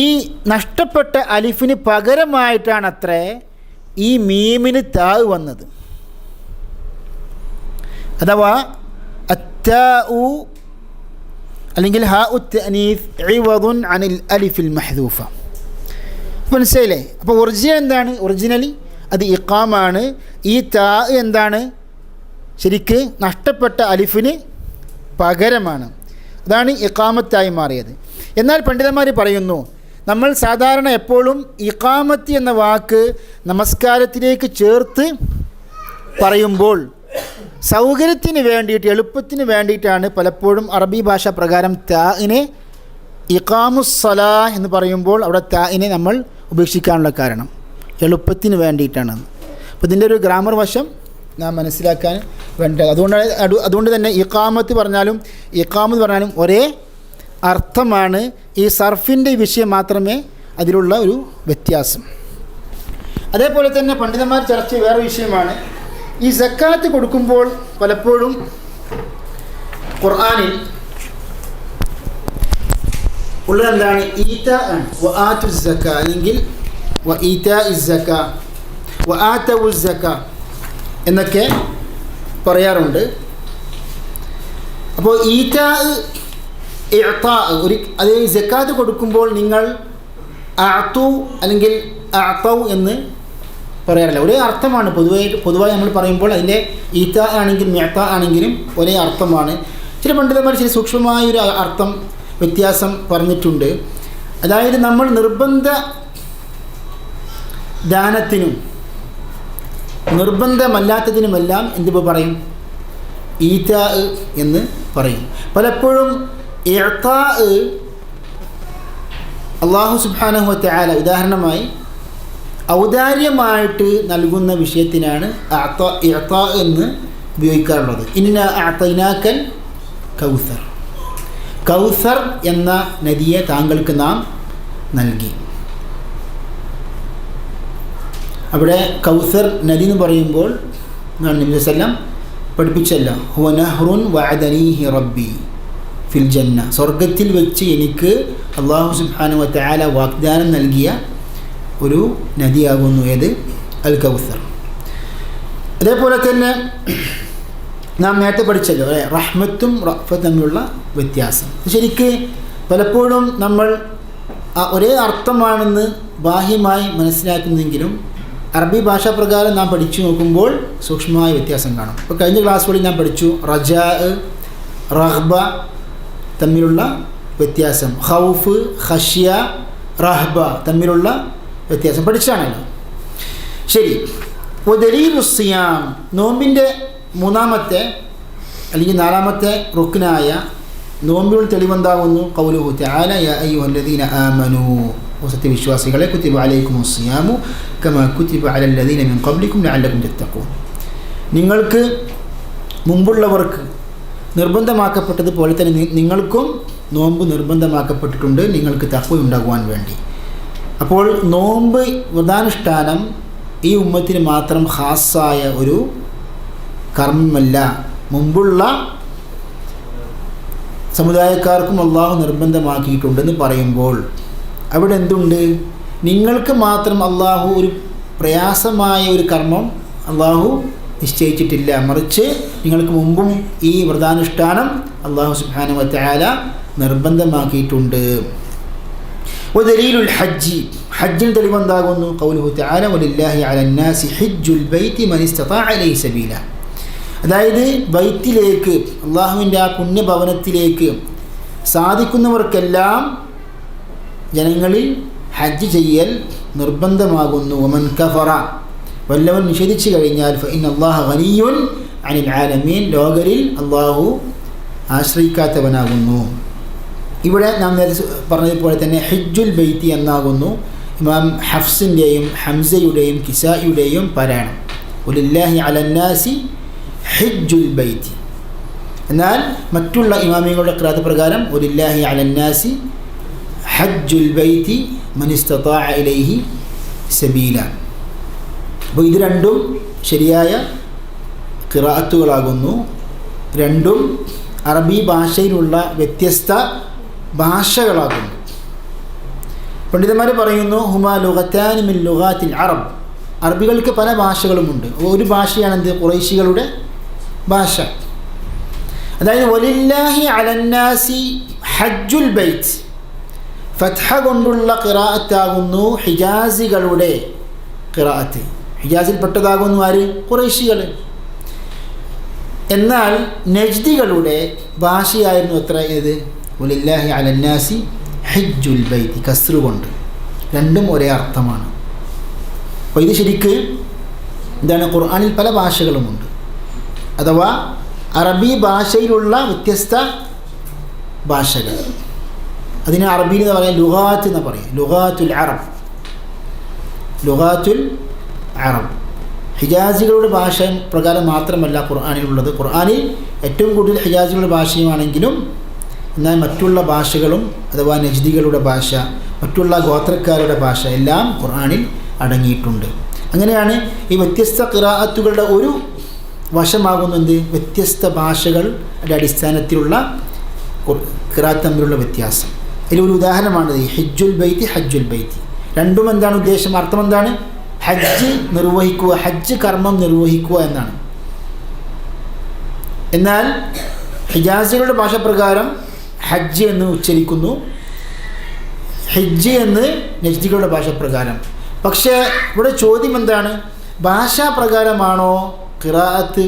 ഈ നഷ്ടപ്പെട്ട അലിഫിന് പകരമായിട്ടാണ് അത്രേ ഈ മീമിന് താ വന്നത്. അഥവാ അത്താഉ അല്ലെങ്കിൽ ഹാ ഉത്തനീസ് ഇവദുൻ അനിൽ അലിഫിൽ മഹ്ദൂഫ. മനസ്സിലായില്ലേ? അപ്പോൾ ഒറിജിനൽ എന്താണ്? ഒറിജിനലി അത് ഇഖാമാണ്. ഈ താ എന്താണ്? ശരിക്ക് നഷ്ടപ്പെട്ട അലിഫിന് പകരമാണ്. അതാണ് ഇഖാമത്തായി മാറിയത്. എന്നാൽ പണ്ഡിതന്മാർ പറയുന്നു, നമ്മൾ സാധാരണ എപ്പോഴും ഇഖാമത്ത് എന്ന വാക്ക് നമസ്കാരത്തിലേക്ക് ചേർത്ത് പറയുമ്പോൾ സൗകര്യത്തിന് വേണ്ടിയിട്ട്, എളുപ്പത്തിന് വേണ്ടിയിട്ടാണ് പലപ്പോഴും അറബി ഭാഷ പ്രകാരം താഇനെ ഇഖാമുസ്സലാ എന്ന് പറയുമ്പോൾ അവിടെ താഇനെ നമ്മൾ ഉപേക്ഷിക്കാനുള്ള കാരണം എളുപ്പത്തിന് വേണ്ടിയിട്ടാണ്. അപ്പോൾ ഇതിൻ്റെ ഒരു ഗ്രാമർ വശം നാം മനസ്സിലാക്കാൻ വേണ്ട. അതുകൊണ്ട് തന്നെ ഇഖാമത്ത് പറഞ്ഞാലും ഇഖാമത്ത് പറഞ്ഞാലും ഒരേ അർത്ഥമാണ്. ഈ സർഫിൻ്റെ വിഷയം മാത്രമേ അതിലുള്ള ഒരു വ്യത്യാസം. അതേപോലെ തന്നെ പണ്ഡിതന്മാർ ചർച്ച ചെയ്ത വേറെ വിഷയമാണ് ഈ സക്കാത്ത് കൊടുക്കുമ്പോൾ പലപ്പോഴും ഖുർആനിൽ ഉള്ളതെന്താണ്? ഈതാ ആണ്. വആതു സക്ക അല്ലെങ്കിൽ വഈതാ ഇസ്സക്ക വആതഉ സക്ക എന്നൊക്കെ പറയാറുണ്ട്. അപ്പോൾ ഈതാ ഇഅ്താ ഒരു അത് സക്കാത്ത് കൊടുക്കുമ്പോൾ നിങ്ങൾ അഅതു അല്ലെങ്കിൽ അഅതൗ എന്ന് പറയാറില്ല. ഒരേ അർത്ഥമാണ് പൊതുവായി നമ്മൾ പറയുമ്പോൾ അതിൻ്റെ ഈതാ ആണെങ്കിലും മിഅ്താ ആണെങ്കിലും ഒരേ അർത്ഥമാണ്. ചില പണ്ഡിതന്മാർ ചില സൂക്ഷ്മമായൊരു അർത്ഥം വ്യത്യാസം പറഞ്ഞിട്ടുണ്ട്. അതായത് നമ്മൾ നിർബന്ധ ദാനത്തിനും നിർബന്ധമല്ലാത്തതിനുമെല്ലാം എന്തിപ്പോൾ പറയും? ഈതാ എന്ന് പറയും. പലപ്പോഴും ഇഅ്താ അല്ലാഹു സുബ്ഹാനഹു വ തആല ഉദാഹരണമായി ഔദാര്യമായിട്ട് നൽകുന്ന വിഷയത്തിനാണ് ഇഅ്താ എന്ന് ഉപയോഗിക്കാറുള്ളത്. ഇന്നാ അഅ്തൈനാക്കൽ കൗസർ, കൗസർ എന്ന നദിയെ താങ്കൾക്ക് നാം നൽകി. അവിടെ കൗസർ നദി എന്ന് പറയുമ്പോൾ നബി സല്ലം പഠിപ്പിച്ചല്ല, ഹുവ നഹ്റുൻ വഅദനീഹി റബ്ബി ഫിൽ ജന്ന, സ്വർഗത്തിൽ വെച്ച് എനിക്ക് അല്ലാഹു സുബ്ഹാനഹു വ തആല വാഗ്ദാനം നൽകിയ ഒരു നദിയാകുന്നു ഏത്? അൽ കൗസർ. അതേപോലെ തന്നെ നാം നേരത്തെ പഠിച്ചല്ലോ അല്ലേ, റഹ്മത്തും റഅഫത്തും തമ്മിലുള്ള വ്യത്യാസം. ശരിക്ക് പലപ്പോഴും നമ്മൾ ഒരേ അർത്ഥമാണെന്ന് ബാഹ്യമായി മനസ്സിലാക്കുന്നെങ്കിലും അറബി ഭാഷാ പ്രകാരം നാം പഠിച്ചു നോക്കുമ്പോൾ സൂക്ഷ്മമായ വ്യത്യാസം കാണും. ഇപ്പോൾ കഴിഞ്ഞ ക്ലാസ്സുകളിൽ നാം പഠിച്ചു റജാ, റഹ്ബ തമ്മിലുള്ള വ്യത്യാസം, ഖൗഫ്, ഖശ്യ, റഹ്ബ തമ്മിലുള്ള വ്യത്യാസം പഠിച്ചാണല്ലോ. ശരി. ദലീലുസ് സിയാം, നോമ്പിൻ്റെ മൂന്നാമത്തെ അല്ലെങ്കിൽ നാലാമത്തെ റുക്നായ നോമ്പിനുള്ള തെളിവെന്താകുന്നു? ഖൗലുഹു തആല യാ അയ്യുഹല്ലദീന ആമനൂ, സത്യവിശ്വാസികളെ, കുതിബ അലൈക്കുമുസ് സിയാമു കമാ കുതിബ അലല്ലദീന മിൻ ഖബ്ലിക്കും ലഅല്ലക്കും തത്തഖൂൻ, നിങ്ങൾക്ക് മുമ്പുള്ളവർക്ക് നിർബന്ധമാക്കപ്പെട്ടതുപോലെ തന്നെ നിങ്ങൾക്കും നോമ്പ് നിർബന്ധമാക്കപ്പെട്ടിട്ടുണ്ട്, നിങ്ങൾക്ക് തഖ്വ ഉണ്ടാകുവാൻ വേണ്ടി. അപ്പോൾ നോമ്പ് വ്രതാനുഷ്ഠാനം ഈ ഉമ്മത്തിന് മാത്രം ഖാസായ ഒരു കർമ്മമല്ല, മുമ്പുള്ള സമുദായക്കാർക്കും അള്ളാഹു നിർബന്ധമാക്കിയിട്ടുണ്ടെന്ന് പറയുമ്പോൾ അവിടെ എന്തുണ്ട്? നിങ്ങൾക്ക് മാത്രം അള്ളാഹു ഒരു പ്രയാസമായ ഒരു കർമ്മം അള്ളാഹു നിശ്ചയിച്ചിട്ടില്ല, മറിച്ച് നിങ്ങൾക്ക് മുമ്പും ഈ വ്രതാനുഷ്ഠാനം അള്ളാഹു സുബ്ഹാനഹു വ തആല നിർബന്ധമാക്കിയിട്ടുണ്ട്. വദലീലുൽ ഹജ്ജ്, ഹജ്ജിന് തെളിവെന്താകുന്നു? ഖൗലുഹു തആല വലില്ലാഹി അലന്നാസി ഹിജ്ജുൽ ബൈത്തി മൻ ഇസ്തതാഅ ഇലൈഹി സബീല, അതായത് ബൈത്തിലേക്ക്, അള്ളാഹുവിൻ്റെ ആ പുണ്യഭവനത്തിലേക്ക് സാധിക്കുന്നവർക്കെല്ലാം ജനങ്ങളിൽ ഹജ്ജ് ചെയ്യൽ നിർബന്ധമാകുന്നു. വമൻ കഫറ, വല്ലവൻ നിഷേധിച്ചു കഴിഞ്ഞാൽ ഫഇന്ന അല്ലാഹ ഗനിയ്യുൻ അനിൽ ആലമീൻ, ലോകരിൽ അള്ളാഹു ആശ്രയിക്കാത്തവനാകുന്നു. ഇവിടെ നാം നേരത്തെ പറഞ്ഞതുപോലെ തന്നെ ഹിജ്ജുൽ ബൈത്തി എന്നാകുന്നു ഇമാം ഹഫ്സിൻ്റെയും ഹംസയുടെയും കിസായിയുടെയും പാരായണം. വലില്ലാഹി അലന്നാസി ഹിജ്ജുൽ ബൈത്തി. എന്നാൽ മറ്റുള്ള ഇമാമികളുടെ ഖിറാഅത്ത് പ്രകാരം വലില്ലാഹി അലന്നാസി ഹജ്ജുൽ ബൈത്തി മൻ ഇസ്തതാഅ ഇലൈഹി സബീല. അപ്പോൾ ഇത് രണ്ടും ശരിയായ ഖിറാഅത്തുകളാകുന്നു. രണ്ടും അറബി ഭാഷയിലുള്ള വ്യത്യസ്ത ഭാഷകളാകുന്നു. പണ്ഡിതന്മാർ പറയുന്നു ഹുമാ ലുഗത്താനി മിൻ ലുഗാത്തിൽ അറബ്, അറബികൾക്ക് പല ഭാഷകളുമുണ്ട്. ഒരു ഭാഷയാണ് എന്ത്? ഖുറൈശികളുടെ ഭാഷ. അതായത് വലില്ലാഹി അലന്നാസി ഹജ്ജുൽ ബൈത്ത്, ഫത്ഹ കൊണ്ടുള്ള ഖിറാഅത്താകുന്നു ഹിജാസികളുടെ ഖിറാഅത്ത്. ഹിജാസിൽ പെട്ടതാകുന്നു ആര്? ഖുറൈശികൾ. എന്നാൽ നജ്ദികളുടെ ഭാഷയായിരുന്നു എത്ര? ഏത്? വലില്ലാഹി അലന്നാസി ഹജ്ജുൽ ബൈത്ത്, കസ്റ് കൊണ്ട്. രണ്ടും ഒരേ അർത്ഥമാണ്. അപ്പോൾ ഇത് ശരിക്ക് എന്താണ്? ഖുർആനിൽ പല ഭാഷകളുമുണ്ട്. അഥവാ അറബി ഭാഷയിലുള്ള വ്യത്യസ്ത ഭാഷകൾ. അതിന് അറബിയിൽ എന്ന് പറയാം ലുഗാത്ത് എന്ന് പറയും. ലുഗാത്തുൽ അറബ്, ലുഗാത്തുൽ അറബ്. ഹിജാസികളുടെ ഭാഷ പ്രകാരം മാത്രമല്ല ഖുർആനിലുള്ളത്. ഖുർആനിൽ ഏറ്റവും കൂടുതൽ ഹിജാസികളുടെ ഭാഷയുമാണെങ്കിലും എന്നാൽ മറ്റുള്ള ഭാഷകളും അഥവാ നജ്ദികളുടെ ഭാഷ, മറ്റുള്ള ഗോത്രക്കാരുടെ ഭാഷ എല്ലാം ഖുർആനിൽ അടങ്ങിയിട്ടുണ്ട്. അങ്ങനെയാണ് ഈ വ്യത്യസ്ത ഖിറാഅത്തുകളുടെ ഒരു വശമാകുന്നത് വ്യത്യസ്ത ഭാഷകളുടെ അടിസ്ഥാനത്തിലുള്ള ഖിറാഅത്ത് തമ്മിലുള്ള വ്യത്യാസം. ഇതിലൊരു ഉദാഹരണമാണിത്. ഹജ്ജുൽ ബൈത്ത്, ഹജ്ജുൽ ബൈത്ത് രണ്ടും എന്താണ് ഉദ്ദേശം? അർത്ഥം എന്താണ്? ഹജ്ജ് നിർവഹിക്കുക, ഹജ്ജ് കർമ്മം നിർവഹിക്കുക എന്നാണ്. എന്നാൽ ഹിജാസികളുടെ ഭാഷ പ്രകാരം ഹജ്ജ് എന്ന് ഉച്ചരിക്കുന്നു, ഹജ്ജ് എന്ന് നജ്ദികളുടെ ഭാഷ പ്രകാരം. പക്ഷേ ഇവിടെ ചോദ്യം എന്താണ്? ഭാഷാപ്രകാരമാണോ ഖിറാഅത്ത്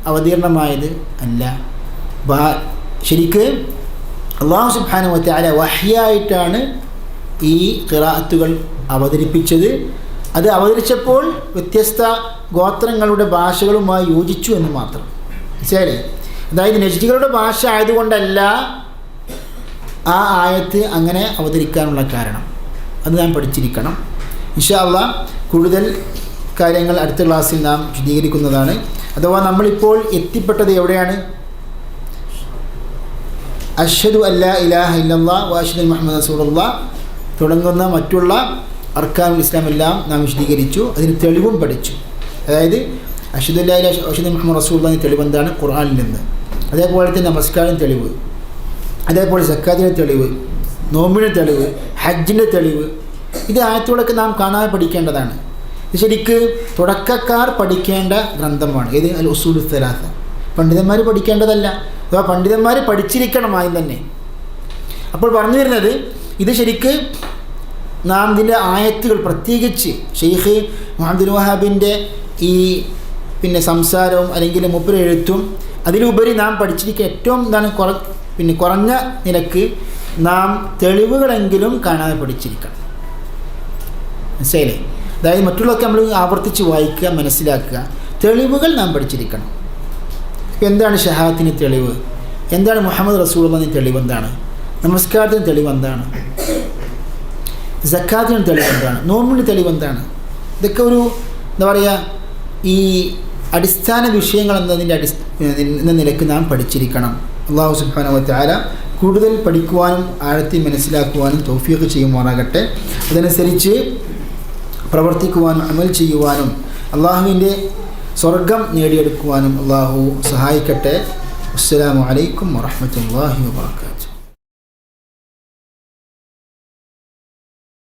അവതീർണമായത്? അല്ല. ശരിക്ക് അല്ലാഹു സുബ്ഹാനഹു വ തആല വഹ്യായിട്ടാണ് ഈ ഖിറാഅത്തുകൾ അവതരിപ്പിച്ചത്. അത് അവതരിച്ചപ്പോൾ വ്യത്യസ്ത ഗോത്രങ്ങളുടെ ഭാഷകളുമായി യോജിച്ചു എന്ന് മാത്രം. മനസ്സിലായില്ലേ? അതായത് നജ്ദികളുടെ ഭാഷ ആയതുകൊണ്ടല്ല ആ ആയത്ത് അങ്ങനെ അവതരിക്കാനുള്ള കാരണം. അത് നാം പഠിച്ചിരിക്കണം. ഇൻഷാ അല്ലാഹ് കൂടുതൽ കാര്യങ്ങൾ അടുത്ത ക്ലാസ്സിൽ നാം വിശദീകരിക്കുന്നതാണ്. അഥവാ നമ്മളിപ്പോൾ എത്തിപ്പെട്ടത് എവിടെയാണ്? അഷ്ഹദു അല്ലാ ഇലാഹ ഇല്ലല്ലാഹ് വ അഷ്ഹദു മുഹമ്മദൻ റസൂലുള്ളാഹ് തുടങ്ങുന്ന മറ്റുള്ള അർക്കാനുൽ ഇസ്ലാം എല്ലാം നാം വിശദീകരിച്ചു. അതിന് തെളിവും പഠിച്ചു. അതായത് അഷ്ഹദു അല്ലാ ഇലാഹ അഷ്ഹദു മുഹമ്മദൻ റസൂലുള്ളാഹിന്റെ തെളിവ് എന്താണ്? ഖുർആനിൽ നിന്ന്. അതേപോലെ തന്നെ നമസ്കാരം തെളിവ്, അതേപോലെ സക്കാത്തിന്റെ തെളിവ്, നോമ്പിൻ്റെ തെളിവ്, ഹജ്ജിൻ്റെ തെളിവ്. ഇത് ആയത്തോടൊക്കെ നാം കാണാതെ പഠിക്കേണ്ടതാണ്. ഇത് ശരിക്ക് തുടക്കക്കാർ പഠിക്കേണ്ട ഗ്രന്ഥമാണ്. ഇത് അൽ ഉസൂലു സലാസ. പണ്ഡിതന്മാർ പഠിക്കേണ്ടതല്ല, അഥവാ പണ്ഡിതന്മാർ പഠിച്ചിരിക്കണമായി തന്നെ. അപ്പോൾ പറഞ്ഞു വരുന്നത് ഇത് ശരിക്ക് നാം ഇതിൻ്റെ ആയത്തുകൾ പ്രത്യേകിച്ച് ഷെയ്ഖ് മുഹമ്മദ് വഹാബിൻ്റെ ഈ സംസാരവും അല്ലെങ്കിൽ മൂപ്പര് എഴുത്തും അതിലുപരി നാം പഠിച്ചിരിക്കുക ഏറ്റവും എന്താണ് കുറഞ്ഞ നിലക്ക് നാം തെളിവുകളെങ്കിലും കാണാതെ പഠിച്ചിരിക്കണം. മനസ്സിലായില്ലേ? അതായത് മറ്റുള്ളതൊക്കെ നമ്മൾ ആവർത്തിച്ച് വായിക്കുക, മനസ്സിലാക്കുക. തെളിവുകൾ നാം പഠിച്ചിരിക്കണം. എന്താണ് ഷഹാദത്തിന് തെളിവ്? എന്താണ് മുഹമ്മദ് റസൂലുള്ളാഹിന്റെ തെളിവ്? എന്താണ് നമസ്കാരത്തിന് തെളിവ്? എന്താണ് സക്കാത്തിന് തെളിവ്? എന്താണ് നോമ്പിന് തെളിവ്? എന്താണ്? ഇതൊക്കെ ഒരു എന്താ പറയുക ഈ അടിസ്ഥാന വിഷയങ്ങൾ എന്ന നിലക്ക് നാം പഠിച്ചിരിക്കണം. അല്ലാഹു സുബ്ഹാനഹു വ തആല കൂടുതൽ പഠിക്കുവാനും ആഴത്തിൽ മനസ്സിലാക്കുവാനും തൗഫീഖ് ചെയ്യുമാറാകട്ടെ. അതനുസരിച്ച് പ്രവർത്തിക്കുവാനും അമൽ ചെയ്യുവാനും അള്ളാഹുവിൻ്റെ സ്വർഗം നേടിയെടുക്കുവാനും അള്ളാഹു സഹായിക്കട്ടെ. അസ്സലാമു അലൈക്കും വറഹ്മത്തുള്ളാഹി വബറകാതുഹു.